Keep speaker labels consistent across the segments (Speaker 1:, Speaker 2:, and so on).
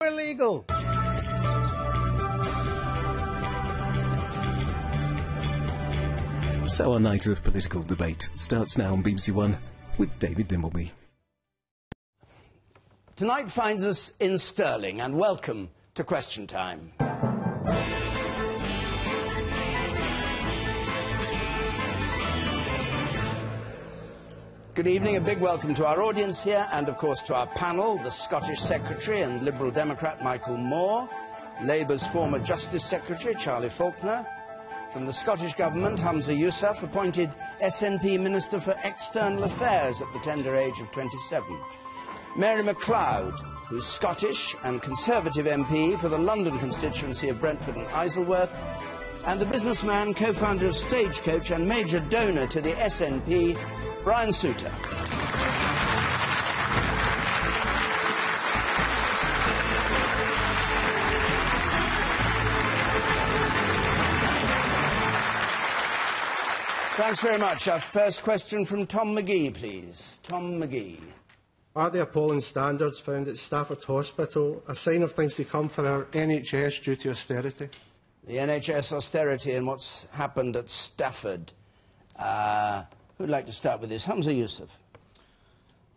Speaker 1: illegal.
Speaker 2: So our night of political debate starts now on BBC One with David Dimbleby.
Speaker 3: Tonight finds us in Stirling, and welcome to Question Time. Good evening, a big welcome to our audience here, and of course to our panel, the Scottish Secretary and Liberal Democrat Michael Moore, Labour's former Justice Secretary Charlie Falconer, from the Scottish Government, Humza Yousaf, appointed SNP Minister for External Affairs at the tender age of 27. Mary Macleod, who's Scottish and Conservative MP for the London constituency of Brentford and Isleworth, and the businessman, co-founder of Stagecoach and major donor to the SNP, Brian Souter. Thanks very much. Our first question from Tom McGee, please. Tom McGee.
Speaker 4: Are the appalling standards found at Stafford Hospital a sign of things to come for our NHS due to austerity?
Speaker 3: The NHS austerity and what's happened at Stafford. Who'd like to start with this? Humza Yousaf.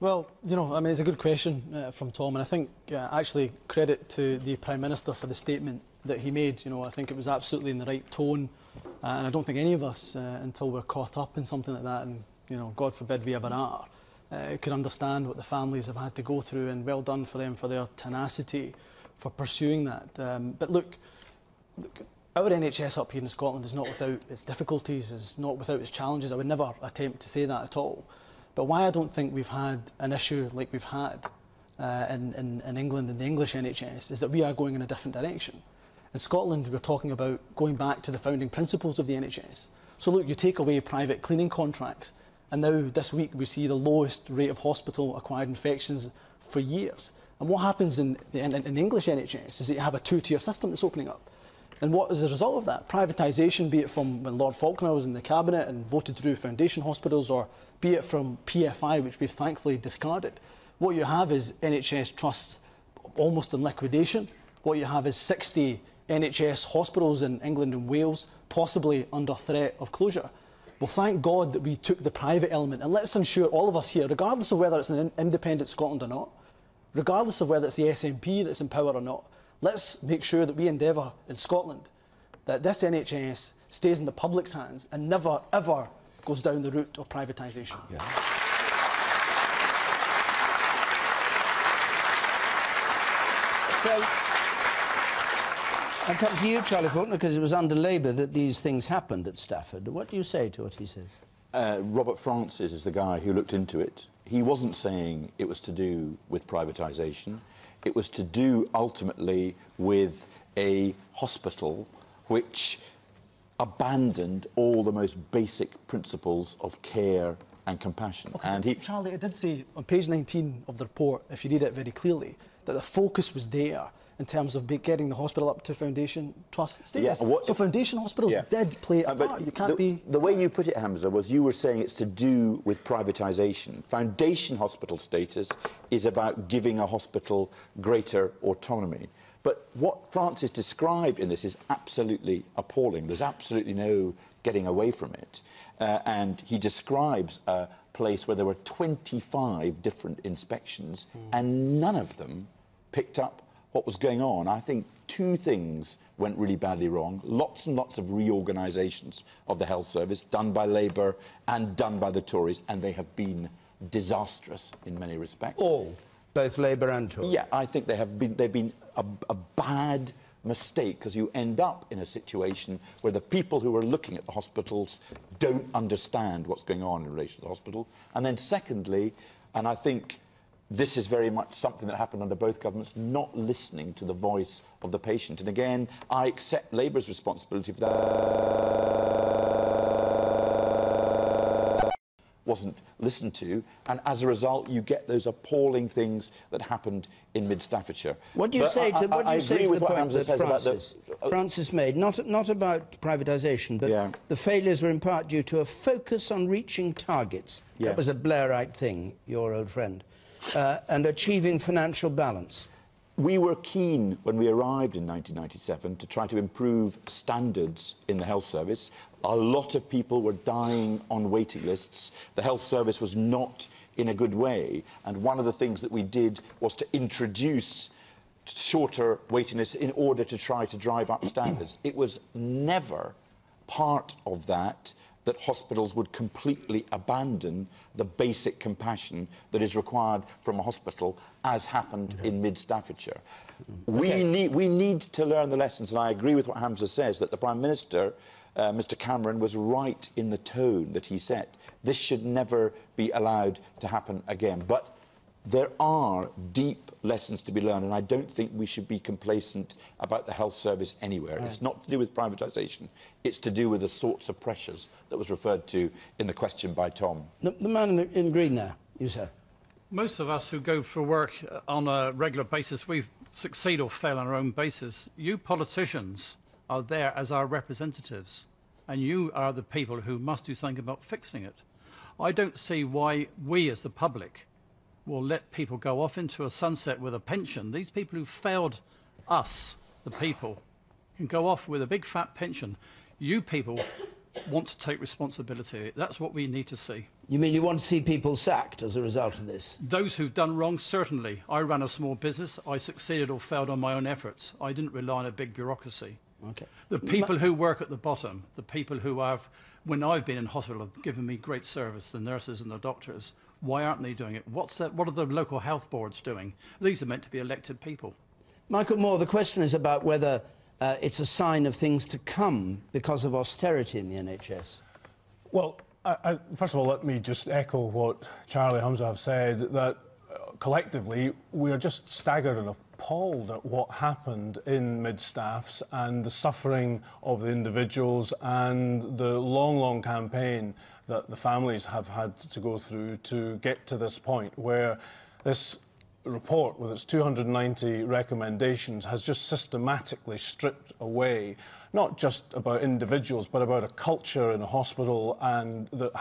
Speaker 5: Well, you know, I mean, it's a good question from Tom, and I think actually credit to the Prime Minister for the statement that he made. You know, I think it was absolutely in the right tone, and I don't think any of us, until we're caught up in something like that, and, you know, God forbid we ever are, could understand what the families have had to go through, and well done for them for their tenacity for pursuing that. But look, our NHS up here in Scotland is not without its difficulties, is not without its challenges. I would never attempt to say that at all. But why I don't think we've had an issue like we've had in England in the English NHS is that we are going in a different direction. In Scotland, we're talking about going back to the founding principles of the NHS. So look, you take away private cleaning contracts, and now this week we see the lowest rate of hospital-acquired infections for years. And what happens in the English NHS is that you have a two-tier system that's opening up. And what is the result of that? Privatisation, be it from when Lord Falconer was in the Cabinet and voted through foundation hospitals, or be it from PFI, which we've thankfully discarded. What you have is NHS trusts almost in liquidation. What you have is 60 NHS hospitals in England and Wales, possibly under threat of closure. Well, thank God that we took the private element, and let's ensure all of us here, regardless of whether it's an independent Scotland or not, regardless of whether it's the SNP that's in power or not, let's make sure that we endeavour in Scotland that this NHS stays in the public's hands and never, ever goes down the route of privatisation.
Speaker 3: Yeah. So, I'll come to you, Charlie Falconer, because it was under Labour that these things happened at Stafford. What do you say to what he says?
Speaker 6: Robert Francis is the guy who looked into it. He wasn't saying it was to do with privatisation. It was to do, ultimately, with a hospital which abandoned all the most basic principles of care and compassion.
Speaker 5: Okay,
Speaker 6: and he...
Speaker 5: Charlie, it did say on page 19 of the report, if you read it very clearly, that the focus was there in terms of getting the hospital up to foundation trust status. Yeah, so foundation hospitals did play a part. You can't
Speaker 6: The way you put it, Humza, was you were saying it's to do with privatisation. Foundation hospital status is about giving a hospital greater autonomy. But what Francis described in this is absolutely appalling. There's absolutely no getting away from it. And he describes a place where there were 25 different inspections and none of them picked up what was going on. I think two things went really badly wrong. Lots and lots of reorganisations of the health service done by Labour and done by the Tories, and they have been disastrous in many respects.
Speaker 3: All, both Labour and Tories?
Speaker 6: Yeah, I think they've been a bad mistake, because you end up in a situation where the people who are looking at the hospitals don't understand what's going on in relation to the hospital. And then secondly, and I think this is very much something that happened under both governments, not listening to the voice of the patient. And again, I accept Labour's responsibility for that. Wasn't listened to, and as a result, you get those appalling things that happened in mid-Staffordshire.
Speaker 3: What do you say to the point that Francis made? Not about privatisation, but the failures were in part due to a focus on reaching targets. That was a Blairite thing, your old friend. And achieving financial balance.
Speaker 6: We were keen, when we arrived in 1997, to try to improve standards in the health service. A lot of people were dying on waiting lists. The health service was not in a good way. And one of the things that we did was to introduce shorter waiting lists in order to try to drive up standards. It was never part of that hospitals would completely abandon the basic compassion that is required from a hospital, as happened in mid-Staffordshire. We need to learn the lessons, and I agree with what Humza says, that the Prime Minister, Mr Cameron, was right in the tone that he set. This should never be allowed to happen again. But there are deep lessons to be learned, and I don't think we should be complacent about the health service anywhere. Right. It's not to do with privatisation. It's to do with the sorts of pressures that was referred to in the question by Tom.
Speaker 3: The man in green there, Yousaf.
Speaker 1: Most of us who go for work on a regular basis, we succeed or fail on our own basis. You politicians are there as our representatives, and you are the people who must do something about fixing it. I don't see why we as the public will let people go off into a sunset with a pension. These people who failed us, the people, can go off with a big fat pension. You people want to take responsibility. That's what we need to see.
Speaker 3: You mean you want to see people sacked as a result of this?
Speaker 1: Those who've done wrong, certainly. I ran a small business. I succeeded or failed on my own efforts. I didn't rely on a big bureaucracy.
Speaker 3: Okay.
Speaker 1: The people who work at the bottom, the people who have, when I've been in hospital, have given me great service, the nurses and the doctors. Why aren't they doing it? What are the local health boards doing? These are meant to be elected people.
Speaker 3: Michael Moore, the question is about whether it's a sign of things to come because of austerity in the NHS.
Speaker 7: Well, first of all, let me just echo what Charlie Humza have said, that collectively we are just staggered and appalled at what happened in mid-staffs and the suffering of the individuals and the long, long campaign that the families have had to go through to get to this point where this report, with its 290 recommendations, has just systematically stripped away not just about individuals but about a culture in a hospital, and that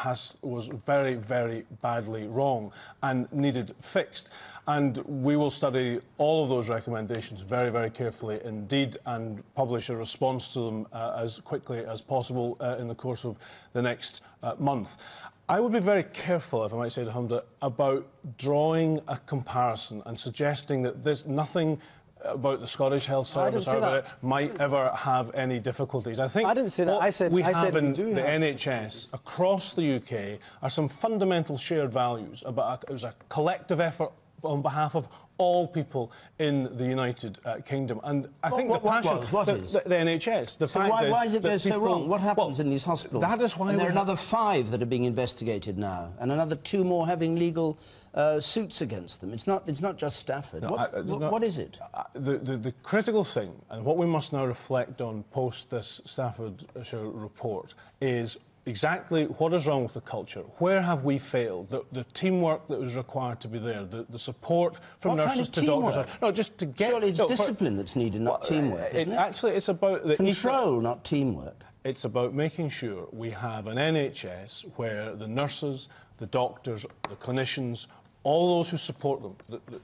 Speaker 7: was very, very badly wrong and needed fixed. And we will study all of those recommendations very, very carefully indeed and publish a response to them as quickly as possible in the course of the next month. I would be very careful, if I might say to Humza, about drawing a comparison and suggesting that there's nothing about the Scottish Health Service or that it might ever have any difficulties. I didn't say that. I said we have in the NHS across the UK are some fundamental shared values about it was a collective effort on behalf of all people in the United Kingdom. And I think the passion... The NHS. The fact is...
Speaker 3: Why is it go so wrong? What happens in these hospitals?
Speaker 7: That is why...
Speaker 3: And there are another 5 that are being investigated now, and another 2 more having legal suits against them. It's not just Stafford.
Speaker 7: No,
Speaker 3: what is it?
Speaker 7: The critical thing, and what we must now reflect on post this Staffordshire report, is exactly what is wrong with the culture. Where have we failed? The teamwork that was required to be there, the support from nurses to doctors. No, just to get...
Speaker 3: Surely it's discipline that's needed, not teamwork, isn't it?
Speaker 7: Actually, it's about... the
Speaker 3: control, not teamwork.
Speaker 7: It's about making sure we have an NHS where the nurses, the doctors, the clinicians, all those who support them,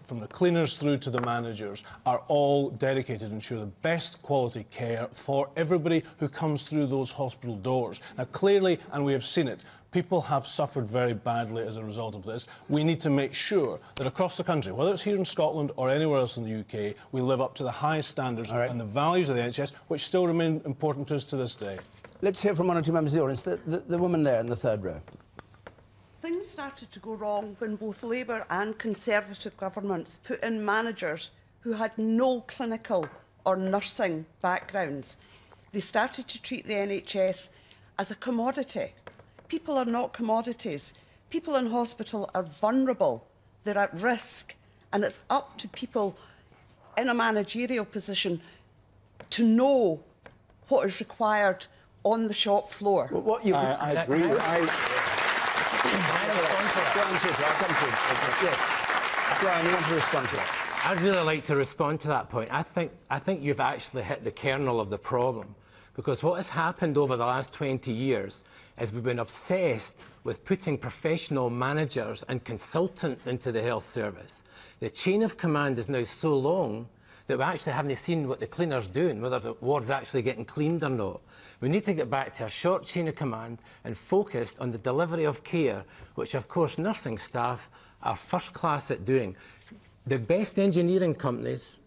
Speaker 7: from the cleaners through to the managers, are all dedicated to ensure the best quality care for everybody who comes through those hospital doors. Now, clearly, and we have seen it, people have suffered very badly as a result of this. We need to make sure that across the country, whether it's here in Scotland or anywhere else in the UK, we live up to the highest standards and the values of the NHS, which still remain important to us to this day.
Speaker 3: Let's hear from one or two members of the audience. The woman there in the third row.
Speaker 8: Things started to go wrong when both Labour and Conservative governments put in managers who had no clinical or nursing backgrounds. They started to treat the NHS as a commodity. People are not commodities. People in hospital are vulnerable. They're at risk. And it's up to people in a managerial position to know what is required on the shop floor.
Speaker 3: Well, I agree. Brian, you want to respond to that?
Speaker 9: I'd really like to respond to that point. I think you've actually hit the kernel of the problem, because what has happened over the last 20 years is we've been obsessed with putting professional managers and consultants into the health service. The chain of command is now so long that we actually haven't seen what the cleaner's doing, whether the ward's actually getting cleaned or not. We need to get back to a short chain of command and focused on the delivery of care, which, of course, nursing staff are first class at doing. The best engineering companies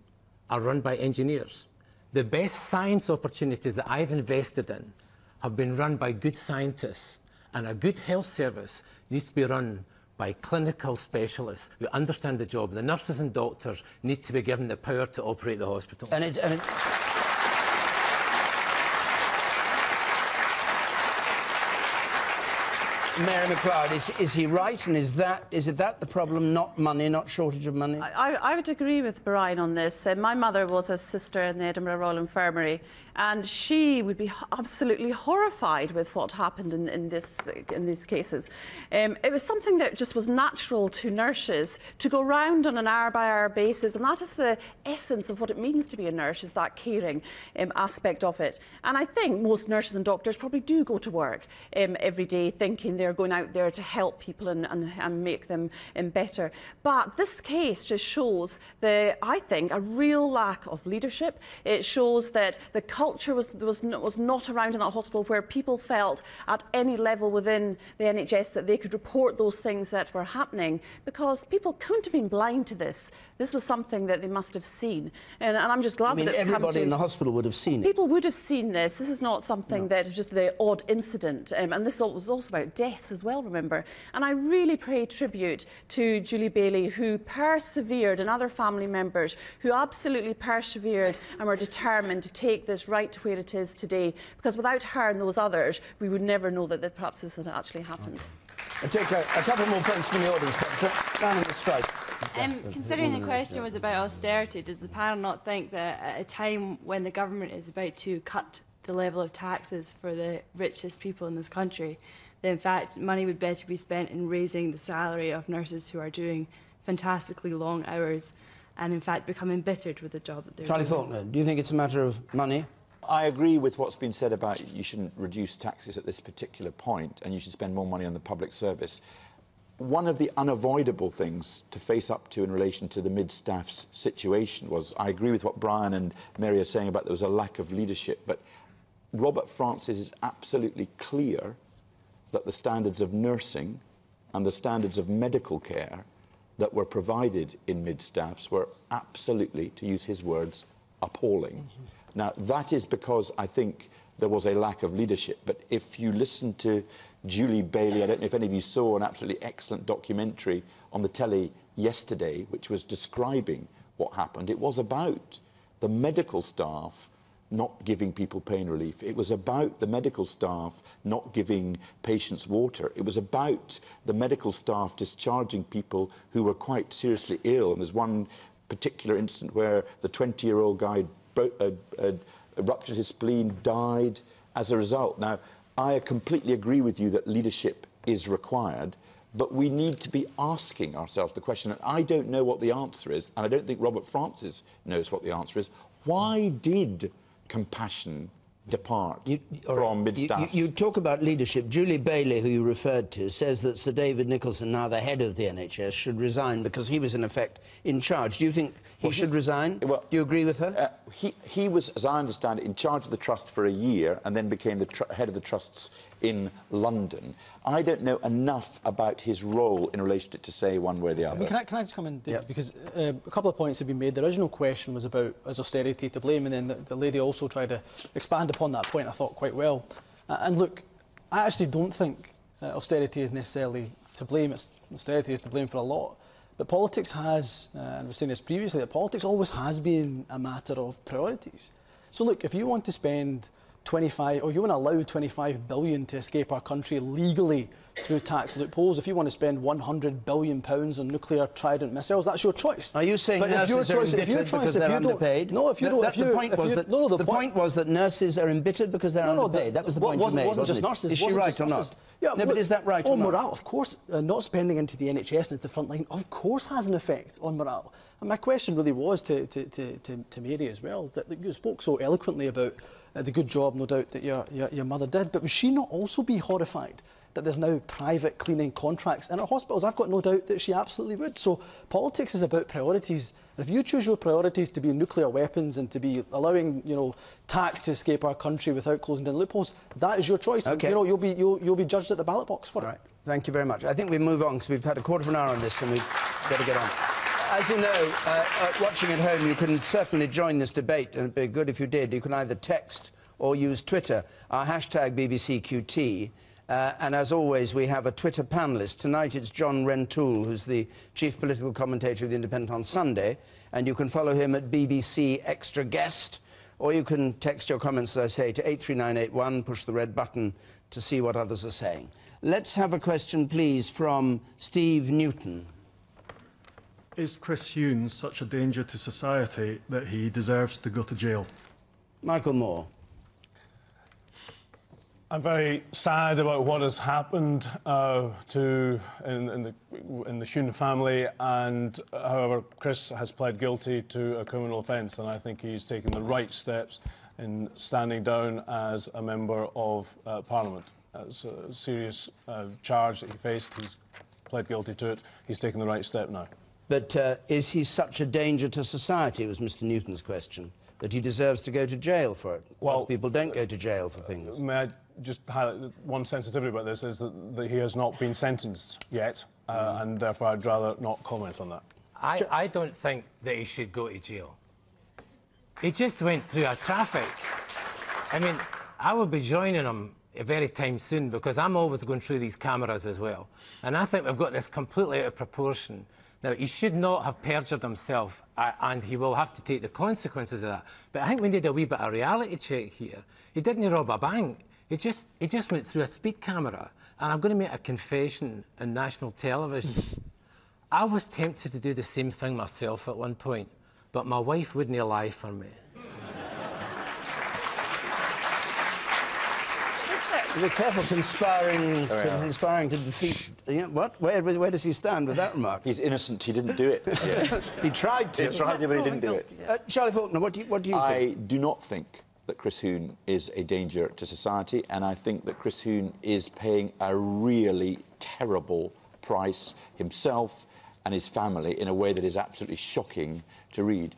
Speaker 9: are run by engineers. The best science opportunities that I've invested in have been run by good scientists, and a good health service needs to be run by clinical specialists who understand the job. The nurses and doctors need to be given the power to operate the hospital.
Speaker 3: Mary Macleod, is he right, and is it that the problem, not money, not shortage of money?
Speaker 10: I would agree with Brian on this. My mother was a sister in the Edinburgh Royal Infirmary, and she would be absolutely horrified with what happened in these cases. It was something that just was natural to nurses to go round on an hour-by-hour basis, and that is the essence of what it means to be a nurse, is that caring aspect of it. And I think most nurses and doctors probably do go to work every day thinking they're going out there to help people and make them better. But this case just shows, I think, a real lack of leadership. It shows that the culture was not around in that hospital, where people felt at any level within the NHS that they could report those things that were happening, because people couldn't have been blind to this. This was something that they must have seen. And I'm just glad that it's
Speaker 3: everybody in the hospital would have seen it.
Speaker 10: People would have seen this. This is not something that is just the odd incident. And this was also about deaths as well, remember. And I really pay tribute to Julie Bailey, who persevered, and other family members who absolutely persevered and were determined to take this right to where it is today. Because without her and those others, we would never know that perhaps this had actually happened.
Speaker 3: I'll take a couple more points from the audience. Down on the strike.
Speaker 11: Considering the question was about austerity, does the panel not think that at a time when the government is about to cut the level of taxes for the richest people in this country, that in fact money would better be spent in raising the salary of nurses who are doing fantastically long hours and in fact become embittered with the job that they're doing?
Speaker 3: Charlie Falconer, do you think it's a matter of money?
Speaker 6: I agree with what's been said about you shouldn't reduce taxes at this particular point and you should spend more money on the public service. One of the unavoidable things to face up to in relation to the mid-staff's situation was, I agree with what Brian and Mary are saying about there was a lack of leadership, but Robert Francis is absolutely clear that the standards of nursing and the standards of medical care that were provided in mid-staffs were absolutely, to use his words, appalling. Now, that is because I think there was a lack of leadership. But if you listen to Julie Bailey, I don't know if any of you saw an absolutely excellent documentary on the telly yesterday, which was describing what happened. It was about the medical staff not giving people pain relief. It was about the medical staff not giving patients water. It was about the medical staff discharging people who were quite seriously ill. And there's one particular incident where the 20-year-old guy ruptured his spleen, died as a result. Now, I completely agree with you that leadership is required, but we need to be asking ourselves the question, and I don't know what the answer is, and I don't think Robert Francis knows what the answer is. Why did compassion depart from mid-staff?
Speaker 3: You talk about leadership. Julie Bailey, who you referred to, says that Sir David Nicholson, now the head of the NHS, should resign because he was, in effect, in charge. Do you think he should resign? Well, do you agree with her?
Speaker 6: He was, as I understand it, in charge of the trust for a year and then became the head of the trusts in London. I don't know enough about his role in relation to say one way or the other.
Speaker 5: Can I just come in, David? Because a couple of points have been made. The original question was about, is austerity to blame? And then the lady also tried to expand upon that point, I thought, quite well. And look, I actually don't think austerity is necessarily to blame. Austerity is to blame for a lot. But politics has, and we've seen this previously, that politics always has been a matter of priorities. So look, if you want to spend 25, or you want to allow 25 billion to escape our country legally through tax loopholes, if you want to spend 100 billion pounds on nuclear Trident missiles, that's your choice.
Speaker 3: Are you saying nurses are embittered because they're underpaid?
Speaker 5: No, if you don't...
Speaker 3: The point was that nurses are embittered because they're underpaid. That was the point you made,
Speaker 5: wasn't just nurses.
Speaker 3: Is she right or not?
Speaker 5: Yeah,
Speaker 3: no, but is that right or not?
Speaker 5: Morale, of course, not spending into the NHS and into the front line, of course, has an effect on morale. And my question really was to Mary as well, that you spoke so eloquently about the good job, no doubt, that your mother did, but would she not also be horrified that there's now private cleaning contracts in our hospitals? I've got no doubt that she absolutely would. So politics is about priorities. And if you choose your priorities to be nuclear weapons and to be allowing, you know, tax to escape our country without closing down loopholes, that is your choice.
Speaker 3: Okay.
Speaker 5: You know, you'll be judged at the ballot box for it.
Speaker 3: Right. Thank you very much. I think we move on because we've had a quarter of an hour on this and we've got to get on. As you know, watching at home, you can certainly join this debate, and it'd be good if you did. You can either text or use Twitter, our hashtag BBCQT. And as always, we have a Twitter panellist. Tonight it's John Rentoul, who's the chief political commentator of The Independent on Sunday. And you can follow him at BBC Extra Guest, or you can text your comments, as I say, to 83981, push the red button to see what others are saying. Let's have a question, please, from Steve Newton.
Speaker 12: Is Chris Huhne such a danger to society that he deserves to go to jail?
Speaker 3: Michael Moore.
Speaker 7: I'm very sad about what has happened in the Huhne family, and however, Chris has pled guilty to a criminal offence, and I think he's taken the right steps in standing down as a member of Parliament. It's a serious charge that he faced. He's pled guilty to it. He's taken the right step now.
Speaker 3: But is he such a danger to society, was Mr Newton's question, that he deserves to go to jail for it? Well, people don't go to jail for things.
Speaker 7: May I just highlight one sensitivity about this is that he has not been sentenced yet, and therefore I'd rather not comment on that.
Speaker 9: I don't think that he should go to jail. He just went through a traffic. I mean, I will be joining him a very time soon because I'm always going through these cameras as well. And I think we've got this completely out of proportion. Now, he should not have perjured himself, and he will have to take the consequences of that. But I think we need a wee bit of reality check here. He didn't rob a bank. He just went through a speed camera. And I'm going to make a confession on national television. I was tempted to do the same thing myself at one point, but my wife wouldn't lie for me.
Speaker 3: Be careful conspiring to defeat... You know, what? Where does he stand with that remark?
Speaker 6: He's innocent. He didn't do it.
Speaker 3: He tried to.
Speaker 6: He tried to, but he didn't do it.
Speaker 3: Charlie Falconer, what do you think?
Speaker 6: I do not think that Chris Huhne is a danger to society, and I think that Chris Huhne is paying a really terrible price himself and his family in a way that is absolutely shocking to read.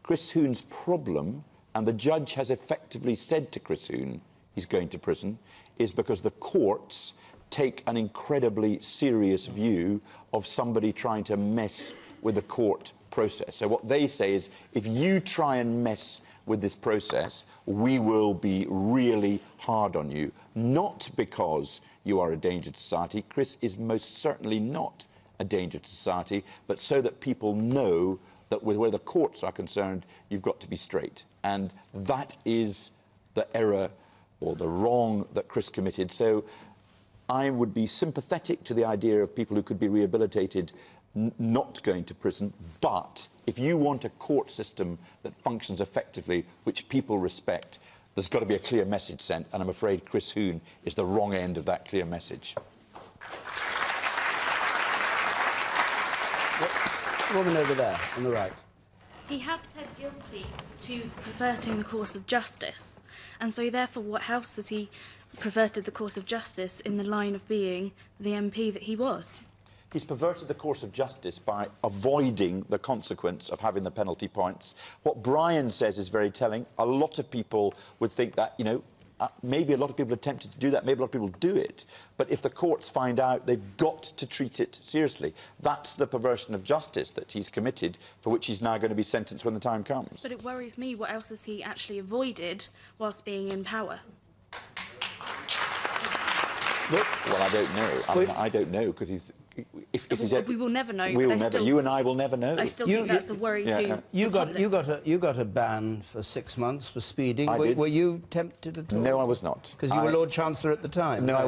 Speaker 6: Chris Huhne's problem, and the judge has effectively said to Chris Huhne he's going to prison, is because the courts take an incredibly serious view of somebody trying to mess with the court process. So what they say is, if you try and mess with this process, we will be really hard on you. Not because you are a danger to society. Chris is most certainly not a danger to society, but so that people know that with where the courts are concerned, you've got to be straight. And that is the error or the wrong that Chris committed. So I would be sympathetic to the idea of people who could be rehabilitated not going to prison, but if you want a court system that functions effectively, which people respect, there's got to be a clear message sent, and I'm afraid Chris Huhne is the wrong end of that clear message.
Speaker 3: Woman over there, on the right.
Speaker 13: He has pled guilty to perverting the course of justice, and so therefore what else has he perverted the course of justice in the line of being the MP that he was?
Speaker 6: He's perverted the course of justice by avoiding the consequence of having the penalty points. What Brian says is very telling. A lot of people would think that, you know, maybe a lot of people are tempted to do that, maybe a lot of people do it, but if the courts find out, they've got to treat it seriously. That's the perversion of justice that he's committed, for which he's now going to be sentenced when the time comes.
Speaker 13: But it worries me, what else has he actually avoided whilst being in power?
Speaker 6: Well, I don't know. I don't know, because he's...
Speaker 13: we will never know.
Speaker 6: You and I will never know.
Speaker 13: I still think that's a worry too.
Speaker 3: You got a ban for 6 months for speeding. Were you tempted at all?
Speaker 6: No, I was not.
Speaker 3: Because you were Lord Chancellor at the time.
Speaker 6: No, I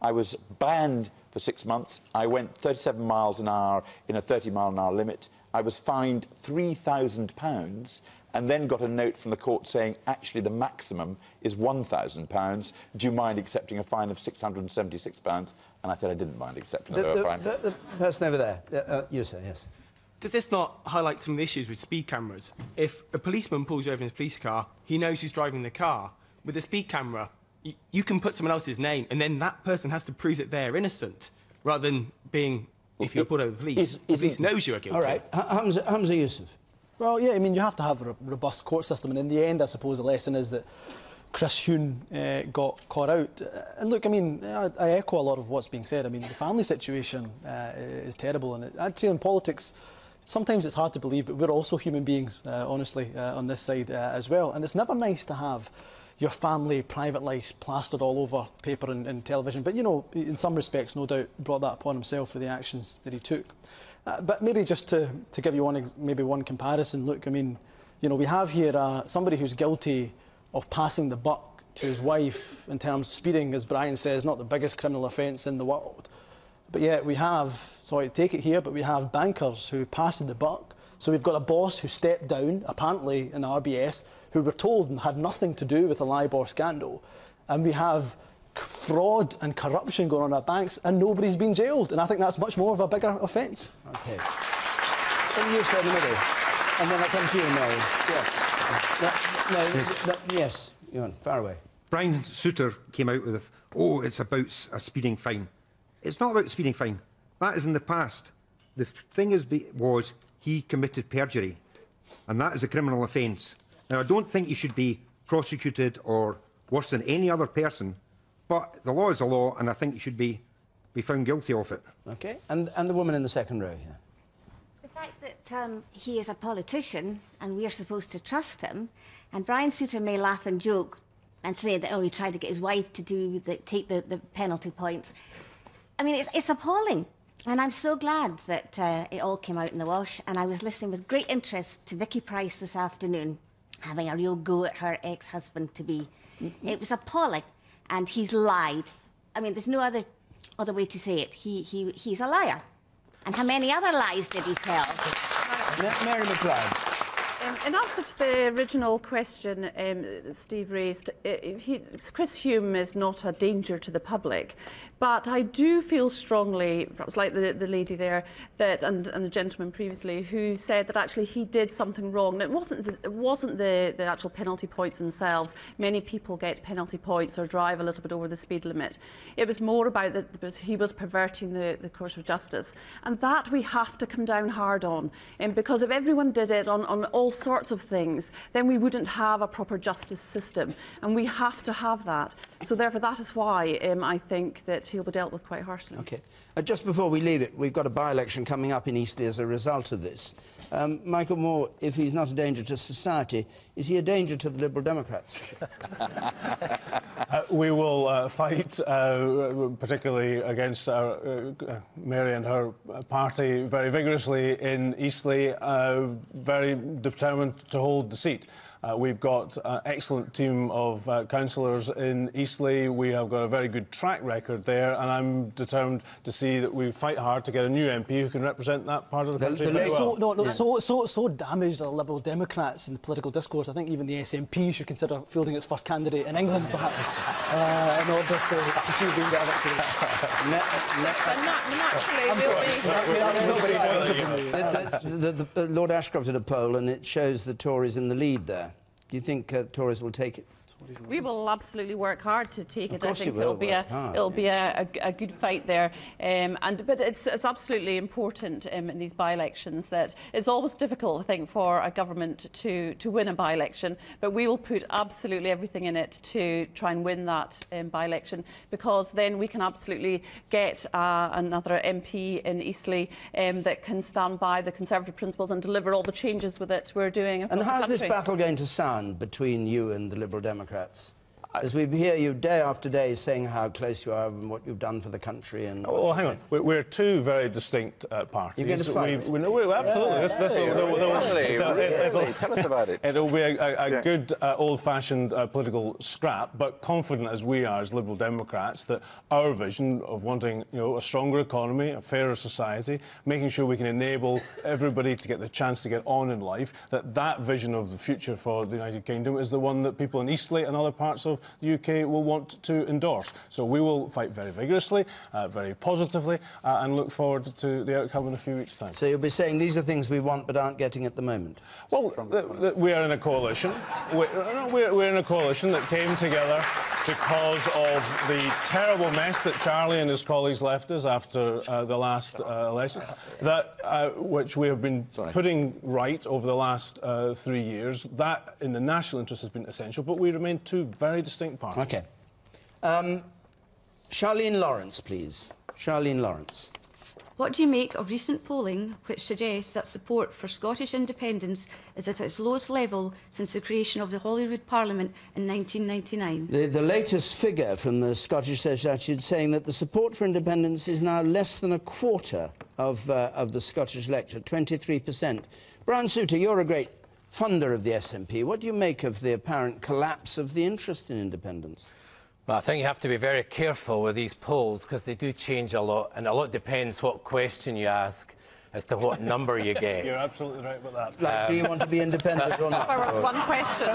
Speaker 6: was banned for 6 months. I went 37 miles an hour in a 30-mile-an-hour limit. I was fined £3,000. And then got a note from the court saying, actually, the maximum is £1,000. Do you mind accepting a fine of £676? And I said I didn't mind accepting a fine.
Speaker 3: The person over there, Yousaf, yes.
Speaker 14: Does this not highlight some of the issues with speed cameras? If a policeman pulls you over in his police car, he knows who's driving the car. With a speed camera, you can put someone else's name, and then that person has to prove that they're innocent, rather than being, if you're put over the police, the police knows you're guilty.
Speaker 3: All right, Humza Yousaf.
Speaker 5: Well, yeah, I mean, you have to have a robust court system, and in the end, I suppose the lesson is that Chris Huhne got caught out. And look, I mean, I echo a lot of what's being said. I mean, the family situation is terrible, and actually in politics, sometimes it's hard to believe, but we're also human beings, honestly, on this side as well. And it's never nice to have your family private lives plastered all over paper and television. But, you know, in some respects, no doubt, brought that upon himself for the actions that he took. But maybe just to give you one comparison, look, I mean, you know, we have here somebody who's guilty of passing the buck to his wife in terms of speeding, as Brian says, not the biggest criminal offence in the world. But yet we have, sorry to take it here, but we have bankers who pass the buck. So we've got a boss who stepped down, apparently in RBS, who were told and had nothing to do with the LIBOR scandal. And we have fraud and corruption going on at banks, and nobody's been jailed. And I think that's much more of a bigger offence.
Speaker 3: OK. You said in the middle, and then I come to you, Mary. Yes. Yes, Ewan, far away.
Speaker 15: Brian Souter came out with, oh, it's about a speeding fine. It's not about speeding fine. That is in the past. The thing was he committed perjury, and that is a criminal offence. Now, I don't think he should be prosecuted or worse than any other person, but the law is the law, and I think he should be found guilty of it.
Speaker 3: OK. And the woman in the second row here.
Speaker 16: The fact that he is a politician and we are supposed to trust him, and Brian Souter may laugh and joke and say that, oh, he tried to get his wife to take the penalty points. I mean, it's appalling. And I'm so glad that it all came out in the wash. And I was listening with great interest to Vicky Price this afternoon, having a real go at her ex-husband-to-be. It was appalling. And he's lied. I mean, there's no other way to say it. He's a liar. And how many other lies did he tell?
Speaker 3: Mary Macleod.
Speaker 10: In answer to the original question Steve raised, Chris Huhne is not a danger to the public. But I do feel strongly, perhaps like the lady there, that and the gentleman previously, who said that actually he did something wrong. And it wasn't the actual penalty points themselves. Many people get penalty points or drive a little bit over the speed limit. It was more about that he was perverting the course of justice. And that we have to come down hard on. Because if everyone did it on all sorts of things, then we wouldn't have a proper justice system. And we have to have that. So therefore, that is why I think that he'll be dealt with quite harshly.
Speaker 3: OK. Just before we leave it, we've got a by-election coming up in Eastleigh as a result of this. Michael Moore, if he's not a danger to society, is he a danger to the Liberal Democrats?
Speaker 7: We will fight, particularly against Mary and her party, very vigorously in Eastleigh, very determined to hold the seat. We've got an excellent team of councillors in Eastleigh. We have got a very good track record there, and I'm determined to see that we fight hard to get a new MP who can represent that part of the country very well.
Speaker 5: So damaged are Liberal Democrats in the political discourse. I think even the SNP should consider fielding its first candidate in England, perhaps, in order to see being better
Speaker 3: victory. Lord Ashcroft did a poll, and it shows the Tories in the lead there. Do you think Tories will take it?
Speaker 10: We will absolutely work hard to take it. I think
Speaker 3: it'll
Speaker 10: be a good fight there. But it's absolutely important in these by-elections that it's always difficult, I think, for a government to win a by-election. But we will put absolutely everything in it to try and win that by-election, because then we can absolutely get another MP in Eastleigh that can stand by the Conservative principles and deliver all the changes with it we're doing across the country.
Speaker 3: And how's this battle going to sound between you and the Liberal Democrats? As we hear you day after day saying how close you are and what you've done for the country. And
Speaker 7: well, hang on. We're two very distinct parties.
Speaker 3: You're going to fight?
Speaker 7: Absolutely.
Speaker 6: Tell us about it.
Speaker 7: It'll be a good old-fashioned political scrap, but confident as we are as Liberal Democrats that our vision of wanting, a stronger economy, a fairer society, making sure we can enable everybody to get the chance to get on in life, that vision of the future for the United Kingdom is the one that people in Eastleigh and other parts of the UK will want to endorse. So we will fight very vigorously, very positively, and look forward to the outcome in a few weeks' time.
Speaker 3: So you'll be saying these are things we want but aren't getting at the moment?
Speaker 7: Well, we are in a coalition. We're in a coalition that came together because of the terrible mess that Charlie and his colleagues left us after the last election, which we have been putting right over the last 3 years. That, in the national interest, has been essential, but we remain two very distinct parties.
Speaker 3: OK. Charlene Lawrence, please. Charlene Lawrence.
Speaker 17: What do you make of recent polling which suggests that support for Scottish independence is at its lowest level since the creation of the Holyrood Parliament in 1999?
Speaker 3: The latest figure from the Scottish Association saying that the support for independence is now less than a quarter of the Scottish electorate, 23%. Brian Souter, you're a great funder of the SNP. What do you make of the apparent collapse of the interest in independence?
Speaker 9: Well, I think you have to be very careful with these polls because they do change a lot, and a lot depends what question you ask as to what number you get.
Speaker 7: You're absolutely right about that.
Speaker 3: Like, do you want to be independent or not?
Speaker 10: One question.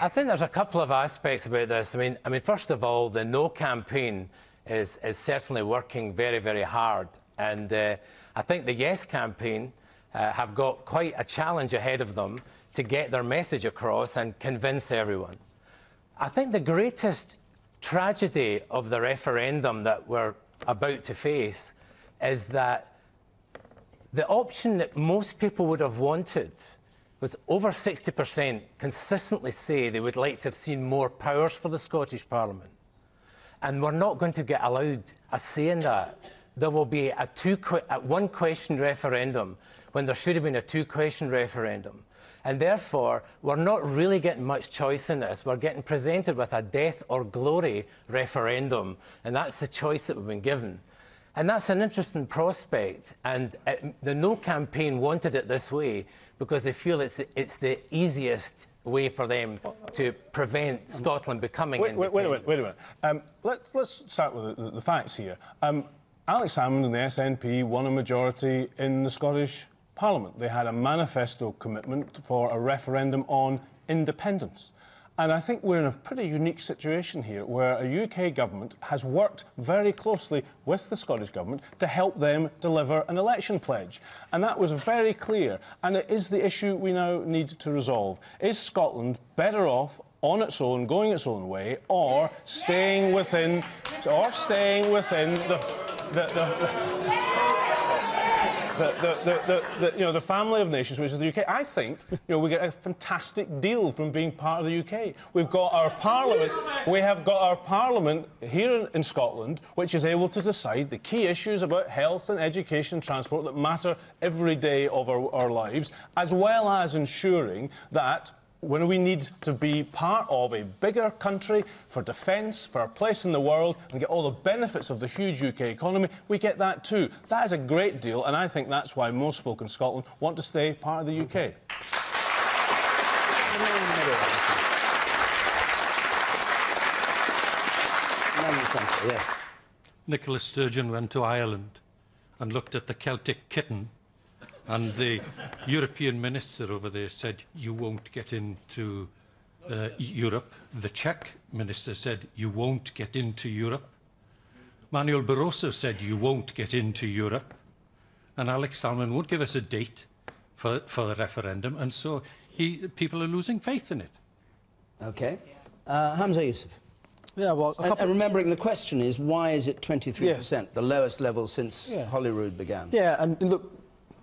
Speaker 9: I think there's a couple of aspects about this. I mean, first of all, the No campaign is certainly working very, very hard, and I think the Yes campaign have got quite a challenge ahead of them to get their message across and convince everyone. I think the greatest tragedy of the referendum that we're about to face is that the option that most people would have wanted was over 60% consistently say they would like to have seen more powers for the Scottish Parliament. And we're not going to get allowed a say in that. There will be a one-question referendum when there should have been a two-question referendum. And therefore, we're not really getting much choice in this. We're getting presented with a death or glory referendum, and that's the choice that we've been given. And that's an interesting prospect. And the No campaign wanted it this way because they feel it's the easiest way for them to prevent Scotland becoming independent.
Speaker 7: Wait a minute. Let's start with the facts here. Alex Salmond and the SNP won a majority in the Scottish Parliament. They had a manifesto commitment for a referendum on independence. And I think we're in a pretty unique situation here where a UK government has worked very closely with the Scottish government to help them deliver an election pledge. And that was very clear. And it is the issue we now need to resolve. Is Scotland better off on its own, going its own way, or staying within the family of nations, which is the UK? I think we get a fantastic deal from being part of the UK. We've got our Parliament. We have got our Parliament here in Scotland, which is able to decide the key issues about health and education and transport that matter every day of our lives, as well as ensuring that when we need to be part of a bigger country for defence, for our place in the world, and get all the benefits of the huge UK economy, we get that too. That is a great deal, and I think that's why most folk in Scotland want to stay part of the UK.
Speaker 3: Yes.
Speaker 18: Nicola Sturgeon went to Ireland and looked at the Celtic kitten, and the European minister over there said, you won't get into Europe. The Czech minister said, you won't get into Europe. Manuel Barroso said, you won't get into Europe. And Alex Salmond won't give us a date for the referendum, and so people are losing faith in it.
Speaker 3: OK. Humza Yousaf.
Speaker 5: Yeah, well,
Speaker 3: and remembering the question is, why is it 23%,
Speaker 5: yes,
Speaker 3: the lowest level since Holyrood began?
Speaker 5: Yeah, and look,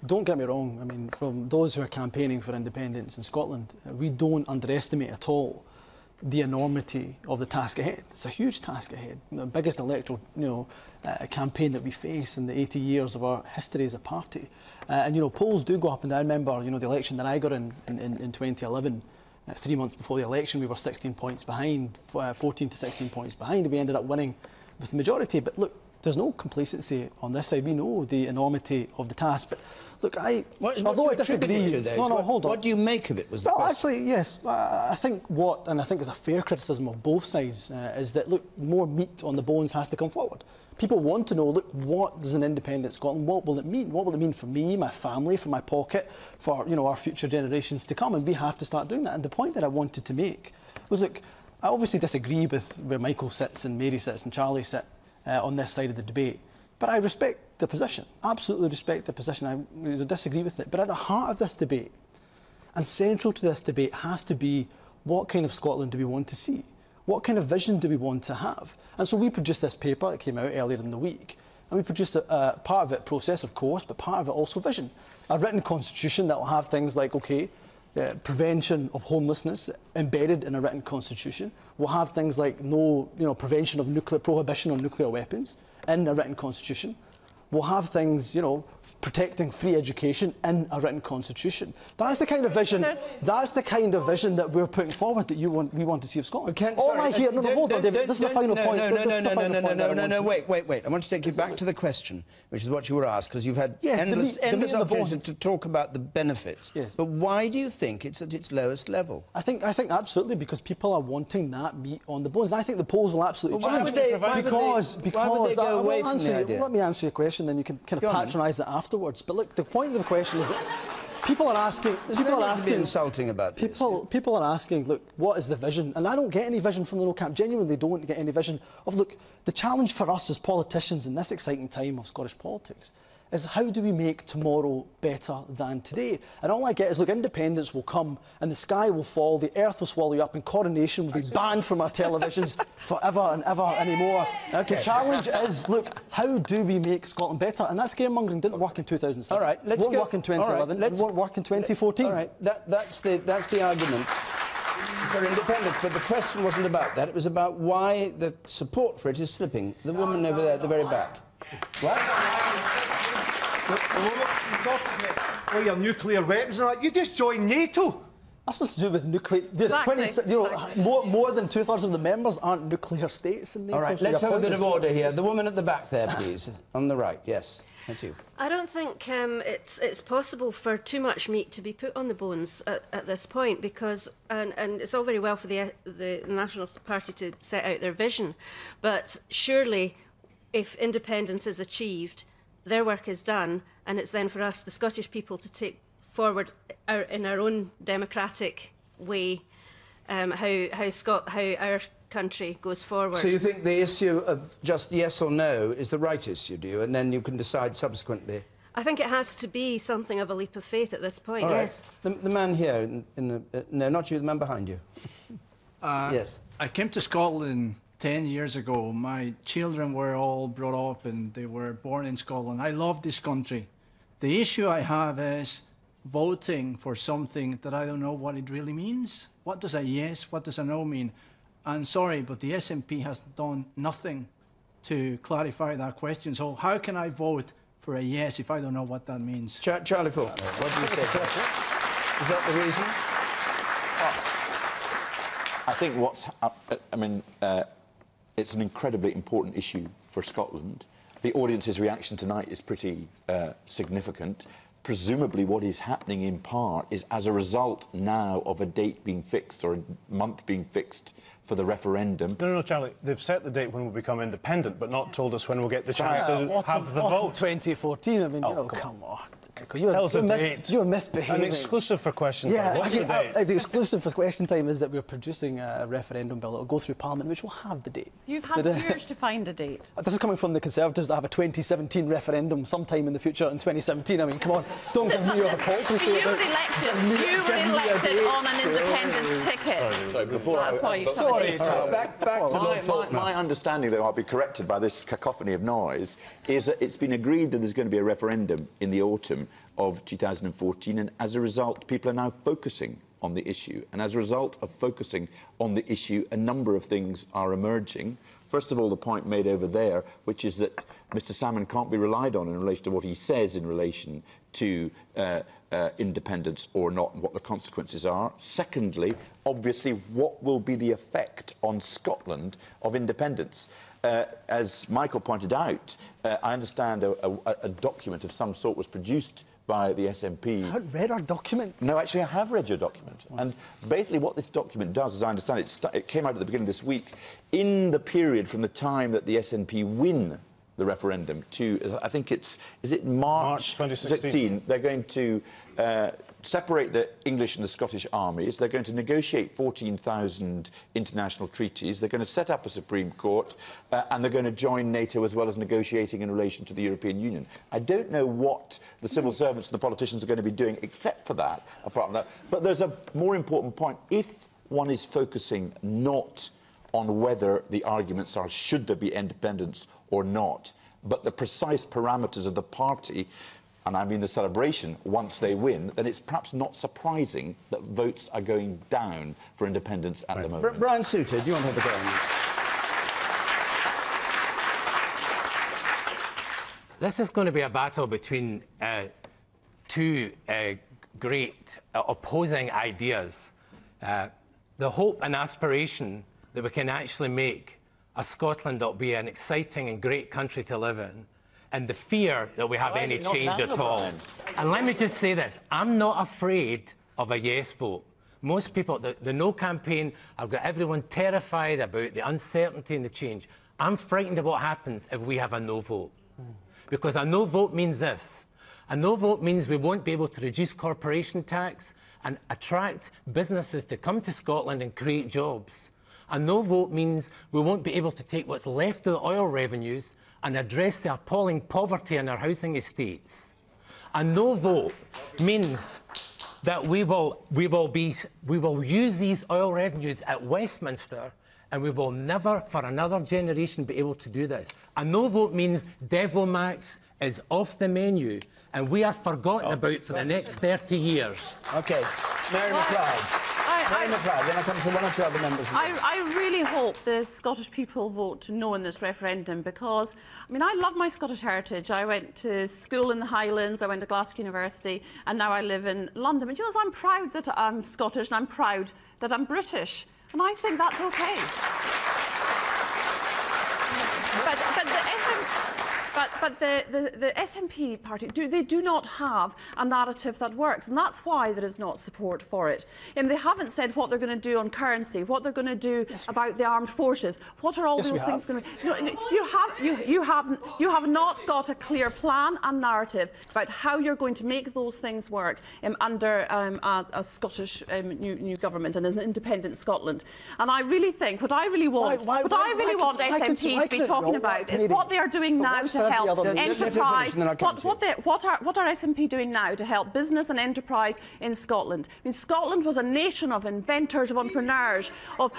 Speaker 5: don't get me wrong. I mean, from those who are campaigning for independence in Scotland, we don't underestimate at all the enormity of the task ahead. It's a huge task ahead. The biggest electoral, campaign that we face in the 80 years of our history as a party. And polls do go up and down. I remember, the election that I got in 2011. 3 months before the election, we were 16 points behind, 14 to 16 points behind, and we ended up winning with the majority. But look, there's no complacency on this side. We know the enormity of the task. But look,
Speaker 3: although I disagree,
Speaker 5: hold on.
Speaker 3: What do you make of it? Was the
Speaker 5: well,
Speaker 3: question.
Speaker 5: actually, yes. I think and I think is a fair criticism of both sides, is that look, more meat on the bones has to come forward. People want to know, look, what does an independent Scotland? What will it mean? What will it mean for me, my family, for my pocket, for our future generations to come? And we have to start doing that. And the point that I wanted to make was, look, I obviously disagree with where Michael sits and Mary sits and Charlie sit on this side of the debate. But I respect the position, absolutely respect the position. I disagree with it. But at the heart of this debate, and central to this debate, has to be what kind of Scotland do we want to see? What kind of vision do we want to have? And so we produced this paper that came out earlier in the week. And we produced part of it process, of course, but part of it also vision. A written constitution that will have things like, prevention of homelessness embedded in a written constitution. We'll have things like prevention of prohibition on nuclear weapons in a written constitution. We'll have things, protecting free education in a written constitution. That's the kind of vision. That's the kind of vision that we're putting forward that we want to see of Scotland. Hold on, David. This is the final point.
Speaker 3: No, wait. I want to take you back to the question, which is what you were asked, because you've had endless opportunities to talk about the benefits.
Speaker 5: Yes.
Speaker 3: But why do you think it's at its lowest level?
Speaker 5: I think absolutely because people are wanting that meat on the bones, and I think the polls will absolutely change.
Speaker 3: Why would they go away from the idea?
Speaker 5: Let me answer your question. Then you can kind of patronise it afterwards. But look, the point of the question is this. People are asking...
Speaker 3: People are asking insulting about this.
Speaker 5: People are asking, look, what is the vision? And I don't get any vision from the no camp. Genuinely don't get any vision of, look, the challenge for us as politicians in this exciting time of Scottish politics is how do we make tomorrow better than today? And all I get is, look, independence will come and the sky will fall, the earth will swallow you up and coronation will be banned from our televisions forever and ever anymore. Okay. The challenge is, look, how do we make Scotland better? And that scaremongering didn't work in 2007.
Speaker 3: All right, let's
Speaker 5: won't work in 2011. It won't work in 2014.
Speaker 3: All right, that's the argument for independence. But the question wasn't about that. It was about why the support for it is slipping. The woman over there at the very back. What?
Speaker 19: Your nuclear weapons and that. You just joined NATO.
Speaker 5: That's not to do with nuclear. More than 2/3 of the members aren't nuclear states in NATO.
Speaker 3: All right, let's have a bit of order here. The woman at the back there, please. On the right, yes. That's you.
Speaker 20: I don't think it's possible for too much meat to be put on the bones at this point, because and it's all very well for the National Party to set out their vision, but surely if independence is achieved, their work is done, and it's then for us, the Scottish people, to take forward in our own democratic way how our country goes forward.
Speaker 3: So you think the issue of just yes or no is the right issue, do you? And then you can decide subsequently?
Speaker 20: I think it has to be something of a leap of faith at this point,
Speaker 3: All right.
Speaker 20: yes.
Speaker 3: The man here, no, not you, the man behind you. Yes.
Speaker 21: I came to Scotland 10 years ago. My children were all brought up and they were born in Scotland. I love this country. The issue I have is voting for something that I don't know what it really means. What does a yes, what does a no mean? I'm sorry, but the SNP has done nothing to clarify that question. So how can I vote for a yes if I don't know what that means?
Speaker 3: Charlie Falconer, what do you say? Is that the reason?
Speaker 6: I think it's an incredibly important issue for Scotland. The audience's reaction tonight is pretty significant. Presumably what is happening in part is as a result now of a date being fixed or a month being fixed for the referendum.
Speaker 7: No, Charlie. They've set the date when we'll become independent, but not told us when we'll get the chance to have the vote.
Speaker 5: 2014. I mean, come on.
Speaker 7: Tell us the date.
Speaker 5: You're misbehaving.
Speaker 7: An exclusive for question time. What's the date?
Speaker 5: The exclusive for question time is that we're producing a referendum bill that will go through Parliament, which will have the date.
Speaker 10: You've had years to find a date.
Speaker 5: This is coming from the Conservatives that have a 2017 referendum sometime in the future in 2017. I mean, come on, don't give me your hypocrisy.
Speaker 10: You were elected on an independence ticket. That's why you
Speaker 6: back to my understanding, though I'll be corrected by this cacophony of noise, is that it's been agreed that there's going to be a referendum in the autumn of 2014, and as a result, people are now focusing on the issue. And as a result of focusing on the issue, a number of things are emerging. First of all, the point made over there, which is that Mr Salmon can't be relied on in relation to what he says in relation to independence or not, and what the consequences are. Secondly, obviously, what will be the effect on Scotland of independence? As Michael pointed out, I understand a document of some sort was produced by the SNP.
Speaker 5: I haven't read our document.
Speaker 6: No, actually, I have read your document. And basically what this document does, as I understand it, it came out at the beginning of this week, in the period from the time that the SNP win the referendum to, I think it's, is it March 2016? They're going to separate the English and the Scottish armies. They're going to negotiate 14,000 international treaties. They're going to set up a Supreme Court, and they're going to join NATO as well as negotiating in relation to the European Union. I don't know what the civil servants and the politicians are going to be doing except for that, apart from that. But there's a more important point. If one is focusing not on whether the arguments are should there be independence or not, but the precise parameters of the party, and I mean the celebration, once they win, then it's perhaps not surprising that votes are going down for independence at the moment.
Speaker 3: Brian Souter, do you want to have a go on this?
Speaker 9: This is going to be a battle between two great opposing ideas. The hope and aspiration that we can actually make a Scotland that will be an exciting and great country to live in, and the fear that we have any change at all. And let me just say this, I'm not afraid of a yes vote. Most people, the No campaign, have got everyone terrified about the uncertainty and the change. I'm frightened of what happens if we have a no vote. Because a no vote means this. A no vote means we won't be able to reduce corporation tax and attract businesses to come to Scotland and create jobs. A no vote means we won't be able to take what's left of the oil revenues and address the appalling poverty in our housing estates. A no vote means that we will use these oil revenues at Westminster, and we will never, for another generation, be able to do this. A no vote means Devomax is off the menu, and we are forgotten about for the next 30 years.
Speaker 3: OK. Mary Macleod. Then I come to one or two other members.
Speaker 10: I really hope the Scottish people vote no in this referendum because, I mean, I love my Scottish heritage. I went to school in the Highlands, I went to Glasgow University, and now I live in London. But you know, I'm proud that I'm Scottish and I'm proud that I'm British. And I think that's OK. But the SNP party, they do not have a narrative that works, and that's why there is not support for it. They haven't said what they're going to do on currency, what they're going to do about the armed forces. What are all those things going to be? You have not got a clear plan and narrative about how you're going to make those things work under a Scottish new government and an independent Scotland. And I really think what I really want SNP to be talking about is what they are doing now to help enterprise. What are SNP doing now to help business and enterprise in Scotland? I mean, Scotland was a nation of inventors, of entrepreneurs, of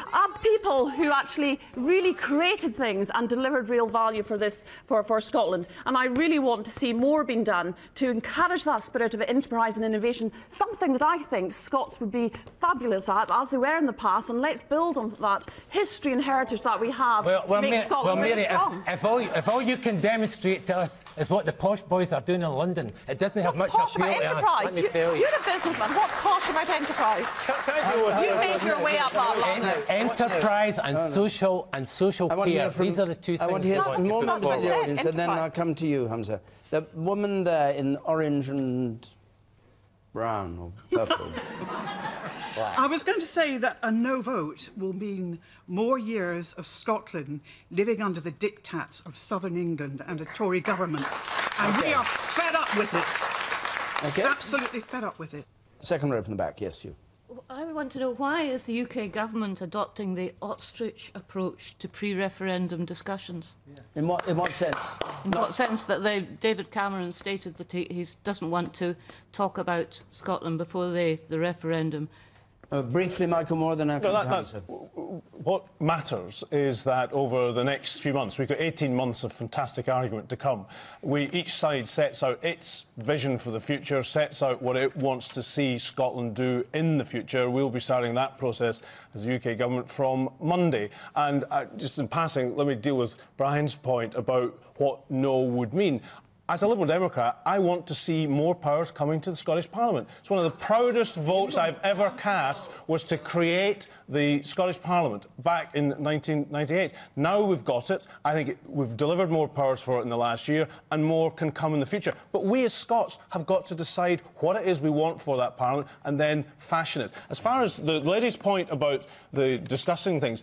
Speaker 10: people who actually really created things and delivered real value for Scotland. And I really want to see more being done to encourage that spirit of enterprise and innovation, something that I think Scots would be fabulous at, as they were in the past. And let's build on that history and heritage that we have to make Scotland really strong.
Speaker 9: If all you can demonstrate to us is what the posh boys are doing in London, it doesn't have much appeal to us, let me tell you.
Speaker 10: You're a businessman. What's posh about enterprise? You made your way up that ladder.
Speaker 9: Enterprise and social care. These are the two things
Speaker 3: I want to hear some more members of the audience,
Speaker 10: enterprise.
Speaker 3: and then I'll come to you, Humza. The woman there in orange and brown or purple.
Speaker 2: I was going to say that a no vote will mean more years of Scotland living under the diktats of southern England and a Tory government. And we are fed up with it.
Speaker 3: Okay.
Speaker 2: Absolutely fed up with it.
Speaker 3: Second row from the back, yes, you.
Speaker 22: I want to know, why is the UK government adopting the ostrich approach to pre-referendum discussions?
Speaker 3: In what sense?
Speaker 22: In what sense that David Cameron stated that he doesn't want to talk about Scotland before the referendum.
Speaker 3: Briefly, Michael Moore, then after
Speaker 7: what matters is that over the next few months, we've got 18 months of fantastic argument to come. Each side sets out its vision for the future, sets out what it wants to see Scotland do in the future. We'll be starting that process as the UK government from Monday. And just in passing, let me deal with Brian's point about what no would mean. As a Liberal Democrat, I want to see more powers coming to the Scottish Parliament. It's one of the proudest votes I've ever cast was to create the Scottish Parliament back in 1998. Now we've got it. I think we've delivered more powers for it in the last year, and more can come in the future. But we as Scots have got to decide what it is we want for that Parliament and then fashion it. As far as the lady's point about the discussing things,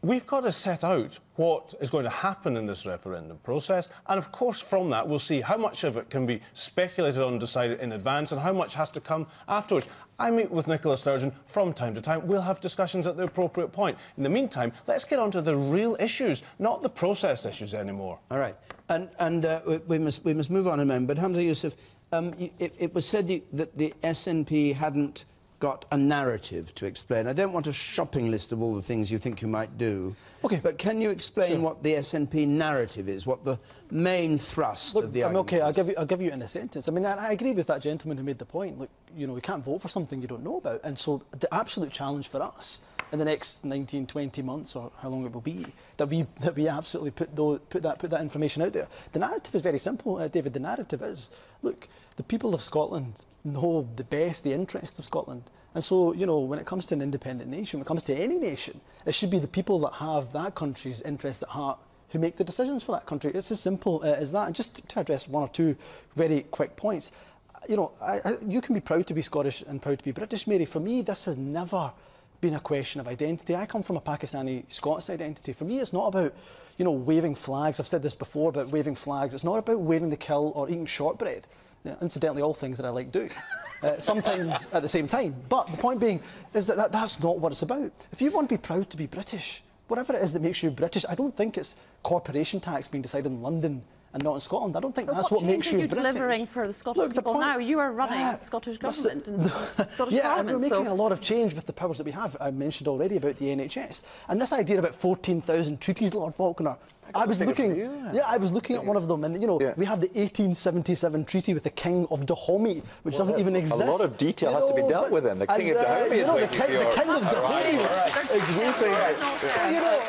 Speaker 7: we've got to set out what is going to happen in this referendum process, and of course from that we'll see how much of it can be speculated on and decided in advance and how much has to come afterwards. I meet with Nicola Sturgeon from time to time. We'll have discussions at the appropriate point. In the meantime, let's get on to the real issues, not the process issues anymore.
Speaker 3: All right. And we must move on a moment. But Humza Yousaf, it was said that the SNP hadn't got a narrative to explain. I don't want a shopping list of all the things you think you might do. OK. But can you explain what the SNP narrative is, what the main thrust of the argument is?
Speaker 5: I'll give you it in a sentence. I mean, I agree with that gentleman who made the point. Look, you know, we can't vote for something you don't know about. And so the absolute challenge for us in the next 19, 20 months, or how long it will be, that we absolutely put that information out there. The narrative is very simple, David. The narrative is, look, the people of Scotland know the interests of Scotland. And so, you know, when it comes to an independent nation, when it comes to any nation, it should be the people that have that country's interests at heart who make the decisions for that country. It's as simple as that. And just to address one or two very quick points, you know, you can be proud to be Scottish and proud to be British, Mary. For me, this has never been a question of identity. I come from a Pakistani Scots identity. For me, it's not about, you know, waving flags. I've said this before about waving flags. It's not about wearing the kill or eating shortbread. Yeah, incidentally, all things that I like doing. Sometimes at the same time. But the point being is that that's not what it's about. If you want to be proud to be British, whatever it is that makes you British, I don't think it's corporation tax being decided in London and not in Scotland. I don't think that's what makes you British.
Speaker 10: What are you delivering for the Scottish people now? You are running the Scottish government and the Scottish Parliament.
Speaker 5: And we're making a lot of change with the powers that we have. I mentioned already about the NHS. And this idea about 14,000 treaties, Lord Falconer, I was looking at one of them, and, you know, we have the 1877 treaty with the King of Dahomey, which doesn't even exist.
Speaker 6: A lot of detail has to be dealt with then. The King of Dahomey is waiting for your...
Speaker 5: The King of Dahomey is waiting. So, you know,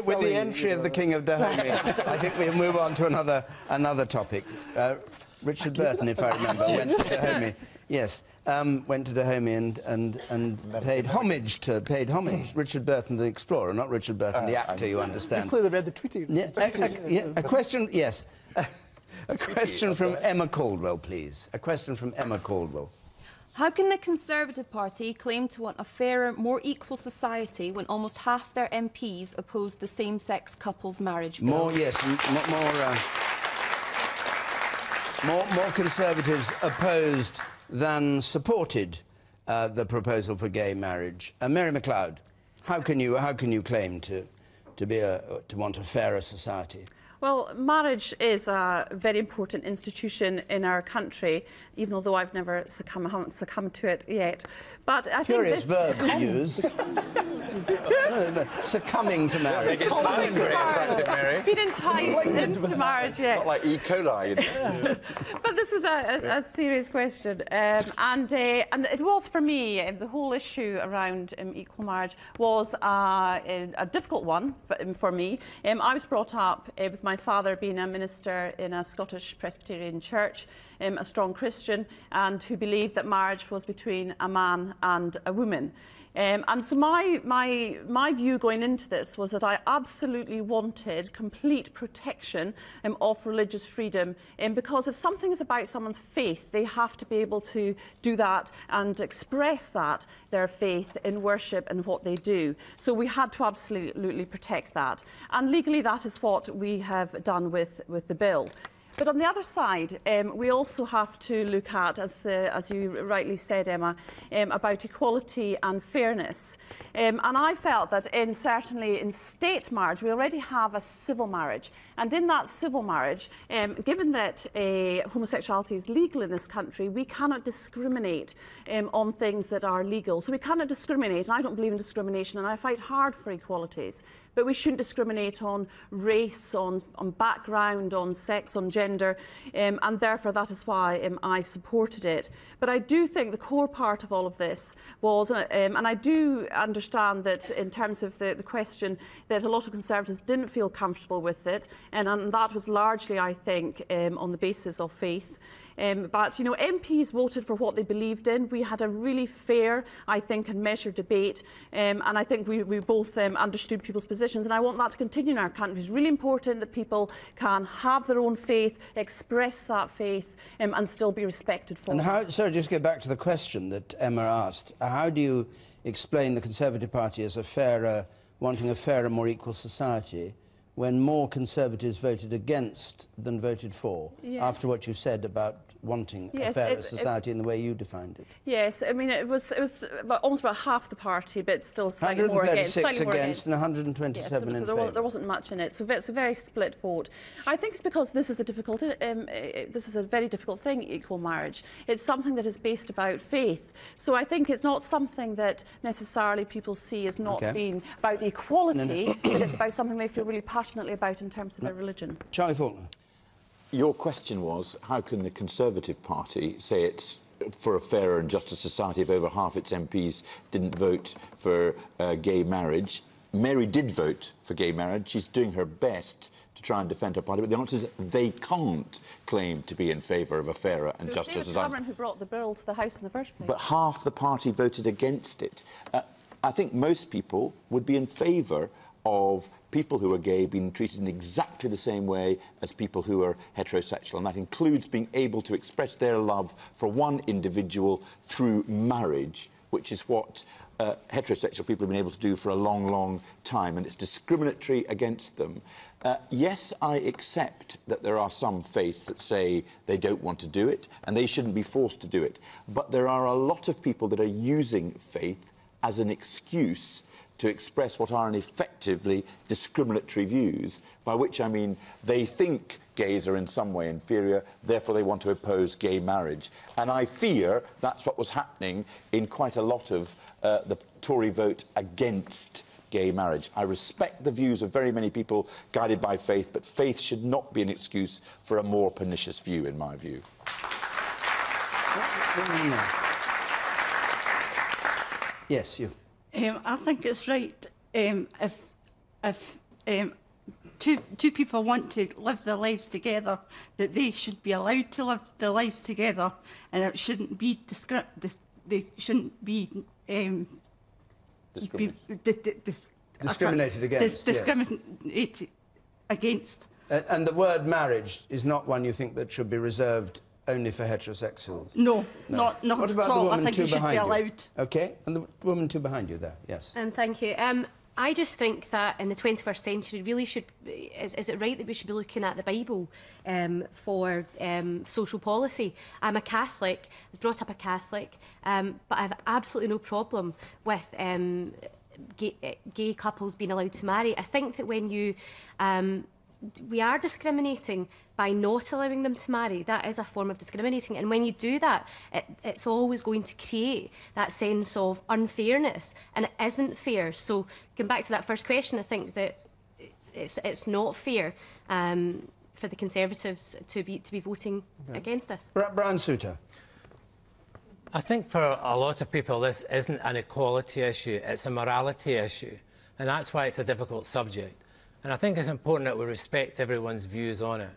Speaker 3: with the entry of the King of Dahomey, I think we'll move on to another topic. Richard Burton, if I remember, went to Dahomey. Yes, went to Dahomey and paid homage. Richard Burton, the explorer, not Richard Burton, the actor, you understand.
Speaker 5: You've clearly read the treaty.
Speaker 3: A question, yes. A question from Emma Caldwell, please. A question from Emma Caldwell.
Speaker 1: How can the Conservative Party claim to want a fairer, more equal society when almost half their MPs oppose the same-sex couples marriage bill? More
Speaker 3: Conservatives opposed than supported the proposal for gay marriage. Mary Macleod, how can you claim to want a fairer society?
Speaker 10: Well, marriage is a very important institution in our country, even although I've never succumbed to it yet. But I
Speaker 3: Curious
Speaker 10: think this...
Speaker 3: verb to use. Succumbing to marriage.
Speaker 6: It sounds very attractive, Mary.
Speaker 10: Been enticed into marriage yet.
Speaker 6: Not like E. coli.
Speaker 10: But this was a serious question. And it was, for me, the whole issue around equal marriage was a difficult one for me. I was brought up with my father being a minister in a Scottish Presbyterian church, a strong Christian, and who believed that marriage was between a man and a woman. And so my view going into this was that I absolutely wanted complete protection of religious freedom, because if something is about someone's faith, they have to be able to do that and express their faith in worship and what they do. So we had to absolutely protect that. And legally, that is what we have done with the bill. But on the other side, we also have to look at, as you rightly said, Emma, about equality and fairness. And I felt that certainly in state marriage, we already have a civil marriage. And in that civil marriage, given that homosexuality is legal in this country, we cannot discriminate on things that are legal. So we cannot discriminate, and I don't believe in discrimination, and I fight hard for equalities. But we shouldn't discriminate on race, on background, on sex, on gender, and therefore that is why I supported it. But I do think the core part of all of this was, and I do understand that in terms of the question, that a lot of Conservatives didn't feel comfortable with it, and that was largely, I think, on the basis of faith. But, you know, MPs voted for what they believed in. We had a really fair, I think, and measured debate. And I think we both understood people's positions. And I want that to continue in our country. It's really important that people can have their own faith, express that faith, and still be respected for it.
Speaker 3: And how, sorry, just get back to the question that Emma asked. How do you explain the Conservative Party as a fairer, wanting a fairer, more equal society, when more Conservatives voted against than voted for, after what you said about wanting a fairer society in the way you defined it?
Speaker 10: Yes, I mean, it was almost about half the party, but still slightly more against.
Speaker 3: 136 against and 127 in favour.
Speaker 10: There wasn't much in it, so it's a very split vote. I think it's because this is a difficult, this is a very difficult thing, equal marriage. It's something that is based about faith. So I think it's not something that necessarily people see as not being about equality, but it's about something they feel really passionately about in terms of their religion.
Speaker 3: Charlie Falconer.
Speaker 6: Your question was, how can the Conservative Party say it's for a fairer and juster society if over half its MPs didn't vote for gay marriage? Mary did vote for gay marriage. She's doing her best to try and defend her party, but the answer is they can't claim to be in favour of a fairer and juster society. It was David
Speaker 10: Cameron who brought the bill to the House in the first place.
Speaker 6: But half the party voted against it. I think most people would be in favour of people who are gay being treated in exactly the same way as people who are heterosexual, and that includes being able to express their love for one individual through marriage, which is what heterosexual people have been able to do for a long, long time, and it's discriminatory against them. Yes, I accept that there are some faiths that say they don't want to do it, and they shouldn't be forced to do it, but there are a lot of people that are using faith as an excuse to express what are effectively discriminatory views, by which I mean they think gays are in some way inferior, therefore they want to oppose gay marriage. And I fear that's what was happening in quite a lot of the Tory vote against gay marriage. I respect the views of very many people guided by faith, but faith should not be an excuse for a more pernicious view, in my view.
Speaker 3: Yes, you.
Speaker 17: I think it's right if two people want to live their lives together, that they should be allowed to live their lives together, and it shouldn't be they shouldn't be
Speaker 3: discriminated against.
Speaker 17: Discriminated against.
Speaker 3: And the word marriage is not one you think that should be reserved only for heterosexuals?
Speaker 17: No, not
Speaker 3: what about
Speaker 17: at all.
Speaker 3: The woman
Speaker 17: I think it should be allowed.
Speaker 3: OK, and the woman two behind you there, yes.
Speaker 4: Thank you. I just think that in the 21st century, really should is it right that we should be looking at the Bible for social policy? I'm a Catholic, I was brought up a Catholic, but I have absolutely no problem with gay couples being allowed to marry. I think that when you we are discriminating by not allowing them to marry. That is a form of discriminating. And when you do that, it's always going to create that sense of unfairness. And it isn't fair. So going back to that first question, I think that it's not fair for the Conservatives to be voting against us.
Speaker 3: Brian Souter.
Speaker 9: I think for a lot of people this isn't an equality issue, it's a morality issue. And that's why it's a difficult subject. And I think it's important that we respect everyone's views on it.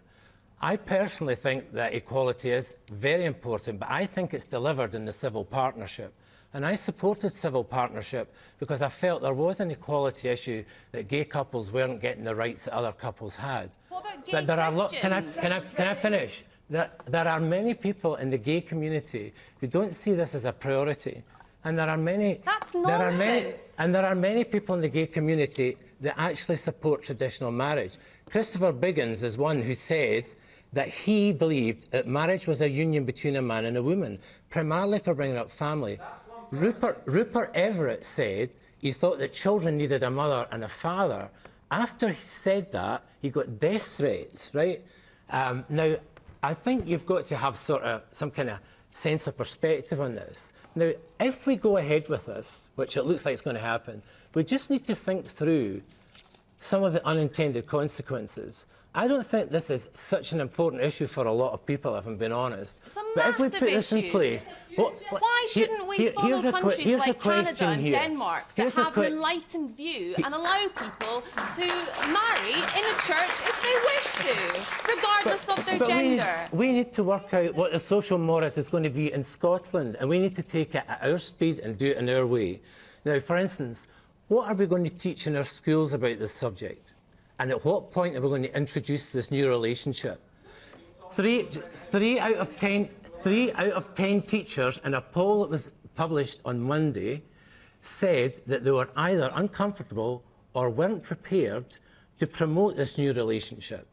Speaker 9: I personally think that equality is very important, but I think it's delivered in the civil partnership. And I supported civil partnership because I felt there was an equality issue, that gay couples weren't getting the rights that other couples had.
Speaker 1: What about gay
Speaker 9: but there
Speaker 1: Christians?
Speaker 9: Can I finish? There are many people in the gay community who don't see this as a priority. And there are many...
Speaker 1: That's nonsense.
Speaker 9: There are many people in the gay community that actually support traditional marriage. Christopher Biggins is one who said that he believed that marriage was a union between a man and a woman, primarily for bringing up family. Rupert Everett said he thought that children needed a mother and a father. After he said that, he got death threats, right? Now, I think you've got to have sort of some kind of sense of perspective on this. Now, if we go ahead with this, which it looks like it's going to happen, we just need to think through some of the unintended consequences. I don't think this is such an important issue for a lot of people, if I'm being honest.
Speaker 1: It's a
Speaker 9: but if we
Speaker 1: massive
Speaker 9: put this in
Speaker 1: issue.
Speaker 9: place...
Speaker 1: Why shouldn't we follow countries like Canada and
Speaker 9: here.
Speaker 1: Denmark that have an enlightened view and allow people to marry in a church if they wish to, regardless of their gender?
Speaker 9: We need to work out what the social morass is going to be in Scotland, and we need to take it at our speed and do it in our way. Now, for instance, what are we going to teach in our schools about this subject? And at what point are we going to introduce this new relationship? Three out of 10 teachers in a poll that was published on Monday said that they were either uncomfortable or weren't prepared to promote this new relationship.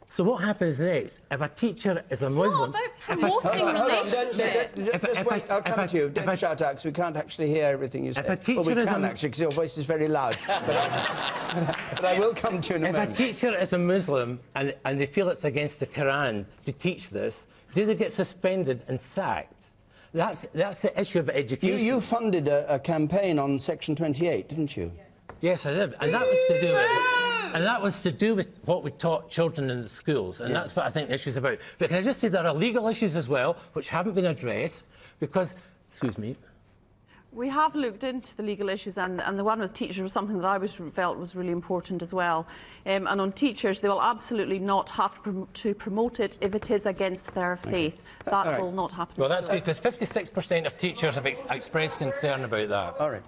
Speaker 9: So what happens next? If a teacher is a Muslim...
Speaker 1: It's not about promoting relationships.
Speaker 3: I'll come to you. Don't shout out, because we can't actually hear everything you say.
Speaker 9: If a teacher
Speaker 3: well, we
Speaker 9: is
Speaker 3: can, actually, because your voice is very loud. But I will come to you in a moment.
Speaker 9: If a teacher is a Muslim and they feel it's against the Quran to teach this, do they get suspended and sacked? That's the issue of education.
Speaker 3: You funded a campaign on Section 28, didn't you?
Speaker 9: Yes, I did. And that was to do with... And that was to do with what we taught children in the schools, and that's what I think the issue is about. But can I just say there are legal issues as well, which haven't been addressed, because... Excuse me.
Speaker 10: We have looked into the legal issues, and the one with teachers was something that I felt was really important as well. And on teachers, they will absolutely not have to promote it if it is against their faith. That will not happen.
Speaker 9: Well, that's good, because 56% of teachers have expressed concern about that.
Speaker 3: All right.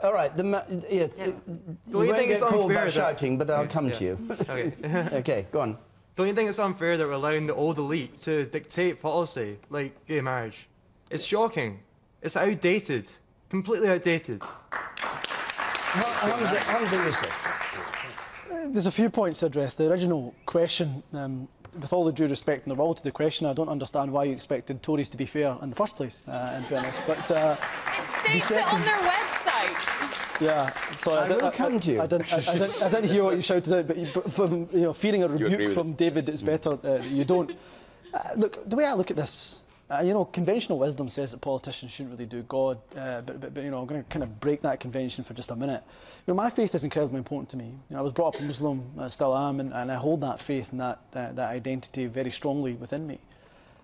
Speaker 3: All right, you won't get called by shouting, but I'll come to you.
Speaker 8: Okay.
Speaker 3: OK, go on.
Speaker 8: Don't you think it's unfair that we're allowing the old elite to dictate policy like gay marriage? It's shocking. It's outdated. Completely outdated.
Speaker 3: Humza, Yousaf.
Speaker 5: There's a few points to address. The original question, with all the due respect and the will to the question, I don't understand why you expected Tories to be fair in the first place, in fairness. But,
Speaker 1: it states it on their website.
Speaker 5: Yeah, sorry, I didn't hear what you shouted out, but from fearing a rebuke from David, it's better you don't. Look, the way I look at this, conventional wisdom says that politicians shouldn't really do God, but I'm going to kind of break that convention for just a minute. My faith is incredibly important to me. I was brought up a Muslim, I still am, and I hold that faith and that identity very strongly within me.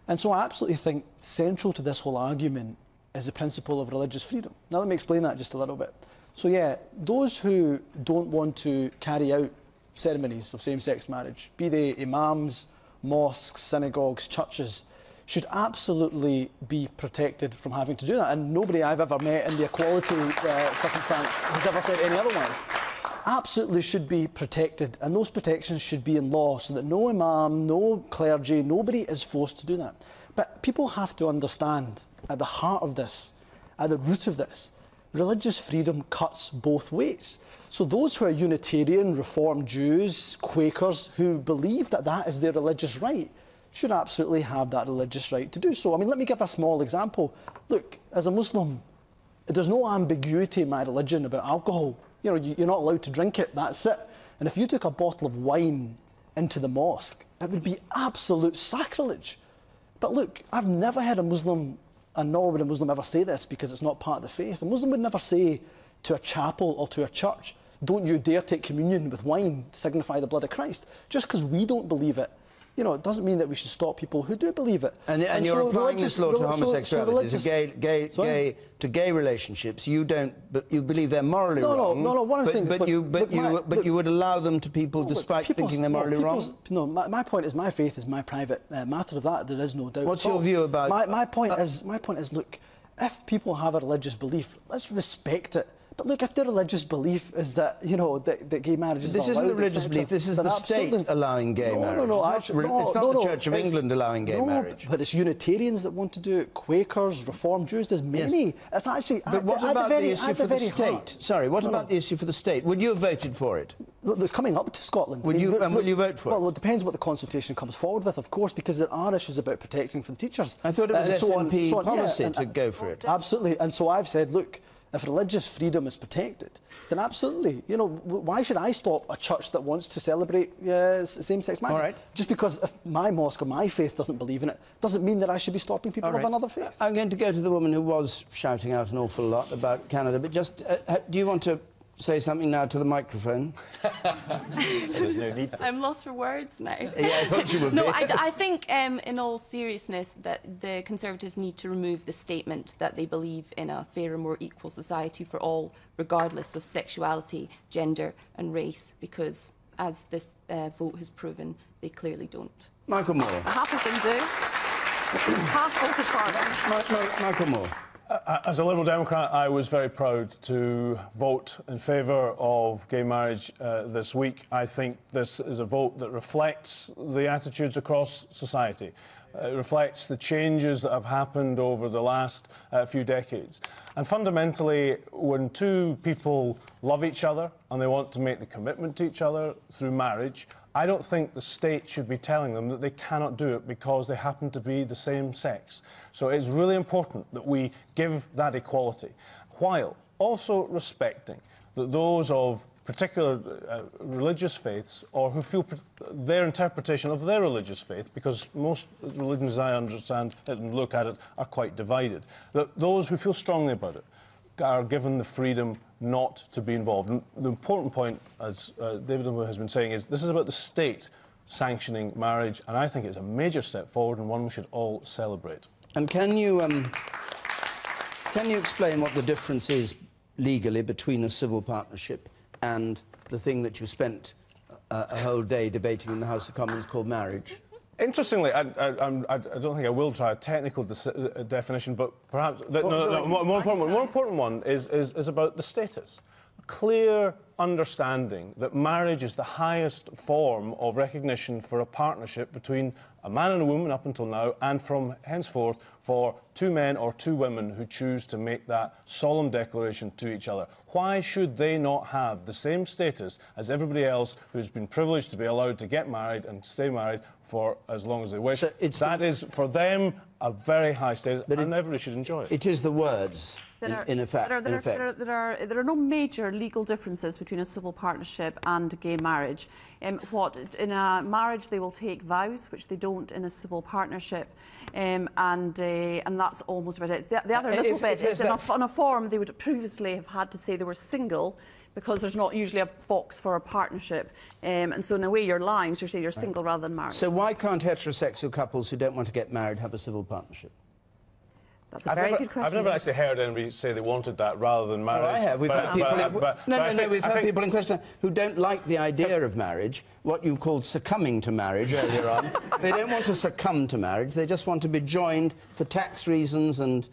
Speaker 5: And so I absolutely think central to this whole argument is the principle of religious freedom. Now let me explain that just a little bit. So yeah, those who don't want to carry out ceremonies of same-sex marriage, be they imams, mosques, synagogues, churches, should absolutely be protected from having to do that. And nobody I've ever met in the equality circumstance has ever said any otherwise. Absolutely should be protected, and those protections should be in law so that no imam, no clergy, nobody is forced to do that. But people have to understand at the heart of this, at the root of this, religious freedom cuts both ways. So those who are Unitarian, Reformed Jews, Quakers, who believe that that is their religious right, should absolutely have that religious right to do so. I mean, let me give a small example. Look, as a Muslim, there's no ambiguity in my religion about alcohol. You're not allowed to drink it, that's it. And if you took a bottle of wine into the mosque, it would be absolute sacrilege. But look, I've never heard a Muslim, and nor would a Muslim ever say this because it's not part of the faith. A Muslim would never say to a chapel or to a church, don't you dare take communion with wine to signify the blood of Christ. Just because we don't believe it, it doesn't mean that we should stop people who do believe it.
Speaker 3: And you're so applying this law to homosexuality, to gay relationships. You don't, but you believe they're morally wrong. No. What I'm saying is, but you would allow them to people despite thinking they're morally wrong.
Speaker 5: No, my point is, my faith is my private matter. Of that, there is no doubt.
Speaker 3: What's your view about?
Speaker 5: My point is, look, if people have a religious belief, let's respect it. But look, if their religious belief is that, that gay marriage is
Speaker 3: this isn't a religious belief, this is the state allowing gay marriage. It's not the Church of England allowing gay marriage.
Speaker 5: But it's Unitarians that want to do it, Quakers, Reformed Jews, there's many. Yes. It's actually...
Speaker 3: But what about the issue for the state? Sorry, what about the issue for the state? Would you have voted for it?
Speaker 5: that's coming up to Scotland.
Speaker 3: Will you vote for it?
Speaker 5: Well, it depends what the consultation comes forward with, of course, because there are issues about protecting for the teachers.
Speaker 3: I thought it was SNP policy to go for it.
Speaker 5: Absolutely. And so I've said, look, if religious freedom is protected, then absolutely, you know, why should I stop a church that wants to celebrate same-sex marriage?
Speaker 3: All right.
Speaker 5: Just because if my mosque or my faith doesn't believe in it, doesn't mean that I should be stopping people of another faith.
Speaker 3: I'm going to go to the woman who was shouting out an awful lot about Canada, but just, do you want to say something now to the microphone?
Speaker 6: There's no need for it.
Speaker 1: I'm lost for words now.
Speaker 3: Yeah, I thought you would be.
Speaker 1: No, I think, in all seriousness, that the Conservatives need to remove the statement that they believe in a fairer, more equal society for all, regardless of sexuality, gender and race, because, as this vote has proven, they clearly don't.
Speaker 3: Michael Moore.
Speaker 10: Half of them do. Half voted for it.
Speaker 3: Michael Moore.
Speaker 7: As a Liberal Democrat, I was very proud to vote in favour of gay marriage this week. I think this is a vote that reflects the attitudes across society. It reflects the changes that have happened over the last few decades. And fundamentally, when two people love each other and they want to make the commitment to each other through marriage, I don't think the state should be telling them that they cannot do it because they happen to be the same sex. So it's really important that we give that equality, while also respecting that those of particular religious faiths, or who feel their interpretation of their religious faith, because most religions, as I understand it and look at it, are quite divided, that those who feel strongly about it are given the freedom not to be involved. And the important point, as David has been saying, is this is about the state sanctioning marriage, and I think it's a major step forward and one we should all celebrate.
Speaker 3: And can you explain what the difference is legally between a civil partnership and the thing that you spent a whole day debating in the House of Commons called marriage?
Speaker 7: Interestingly, I don't think I will try a technical definition, but perhaps... more important one is about the status. Clear understanding that marriage is the highest form of recognition for a partnership between a man and a woman up until now, and from henceforth for two men or two women who choose to make that solemn declaration to each other. Why should they not have the same status as everybody else who's been privileged to be allowed to get married and stay married for as long as they wish? So that is, for them, a very high status, and everybody should enjoy it.
Speaker 3: It is the words. In effect.
Speaker 10: There are no major legal differences between a civil partnership and a gay marriage. In a marriage they will take vows, which they don't in a civil partnership, and that's almost about it. The other little bit is on a form they would previously have had to say they were single, because there's not usually a box for a partnership, and so in a way you're lying, so you're saying you're single rather than married.
Speaker 3: So why can't heterosexual couples who don't want to get married have a civil partnership?
Speaker 10: That's a very good question.
Speaker 7: I've never actually heard anybody say they wanted that rather than marriage.
Speaker 3: Well, I have. We've had people. We've had people in question who don't like the idea of marriage, what you called succumbing to marriage earlier on. They don't want to succumb to marriage. They just want to be joined for tax reasons and,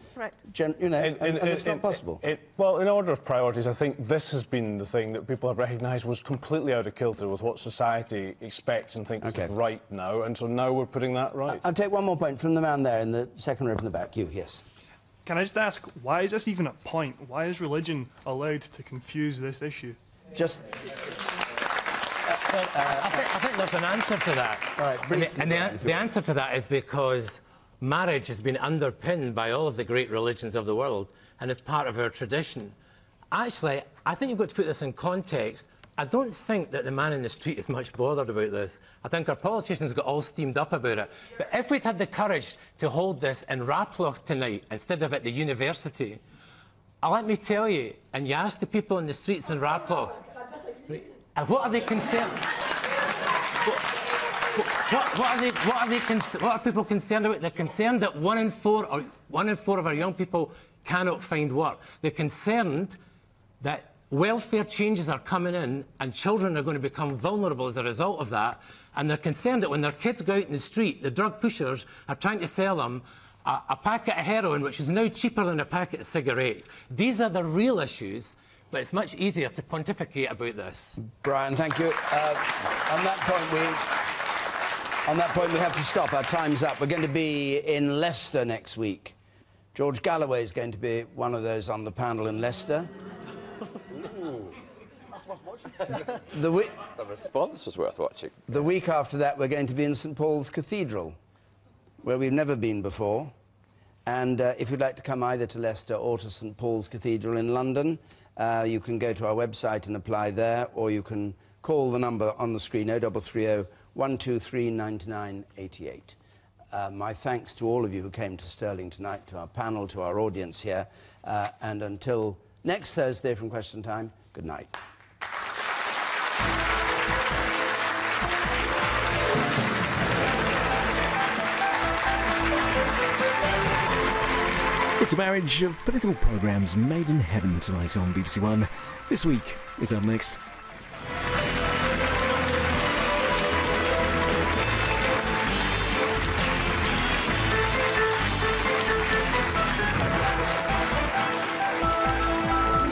Speaker 3: you know, and it's not possible.
Speaker 7: Well, in order of priorities, I think this has been the thing that people have recognised was completely out of kilter with what society expects and thinks is right now, and so now we're putting that right.
Speaker 3: I'll take one more point from the man there in the second row from the back. You, yes.
Speaker 11: Can I just ask, why is this even a point? Why is religion allowed to confuse this issue?
Speaker 3: Just...
Speaker 9: I think there's an answer to that.
Speaker 3: All right,
Speaker 9: and the answer to that is because marriage has been underpinned by all of the great religions of the world, and it's part of our tradition. Actually, I think you've got to put this in context. I don't think that the man in the street is much bothered about this. I think our politicians got all steamed up about it. But if we'd had the courage to hold this in Raploch tonight instead of at the university, let me tell you, and you ask the people in the streets in Raploch, what are they concerned? What are people concerned about? They're concerned that one in four of our young people cannot find work. They're concerned that welfare changes are coming in and children are going to become vulnerable as a result of that, and they're concerned that when their kids go out in the street, the drug pushers are trying to sell them a packet of heroin, which is now cheaper than a packet of cigarettes. These are the real issues, but it's much easier to pontificate about this.
Speaker 3: Brian, thank you. On that point, we have to stop. Our time's up. We're going to be in Leicester next week. George Galloway is going to be one of those on the panel in Leicester.
Speaker 6: The response was worth watching.
Speaker 3: The week after that, we're going to be in St Paul's Cathedral, where we've never been before. And if you'd like to come either to Leicester or to St Paul's Cathedral in London, you can go to our website and apply there, or you can call the number on the screen, 0330 123 9988. My thanks to all of you who came to Stirling tonight, to our panel, to our audience here. And until next Thursday from Question Time, good night.
Speaker 12: It's a marriage of political programmes made in heaven tonight on BBC One. This week is up next.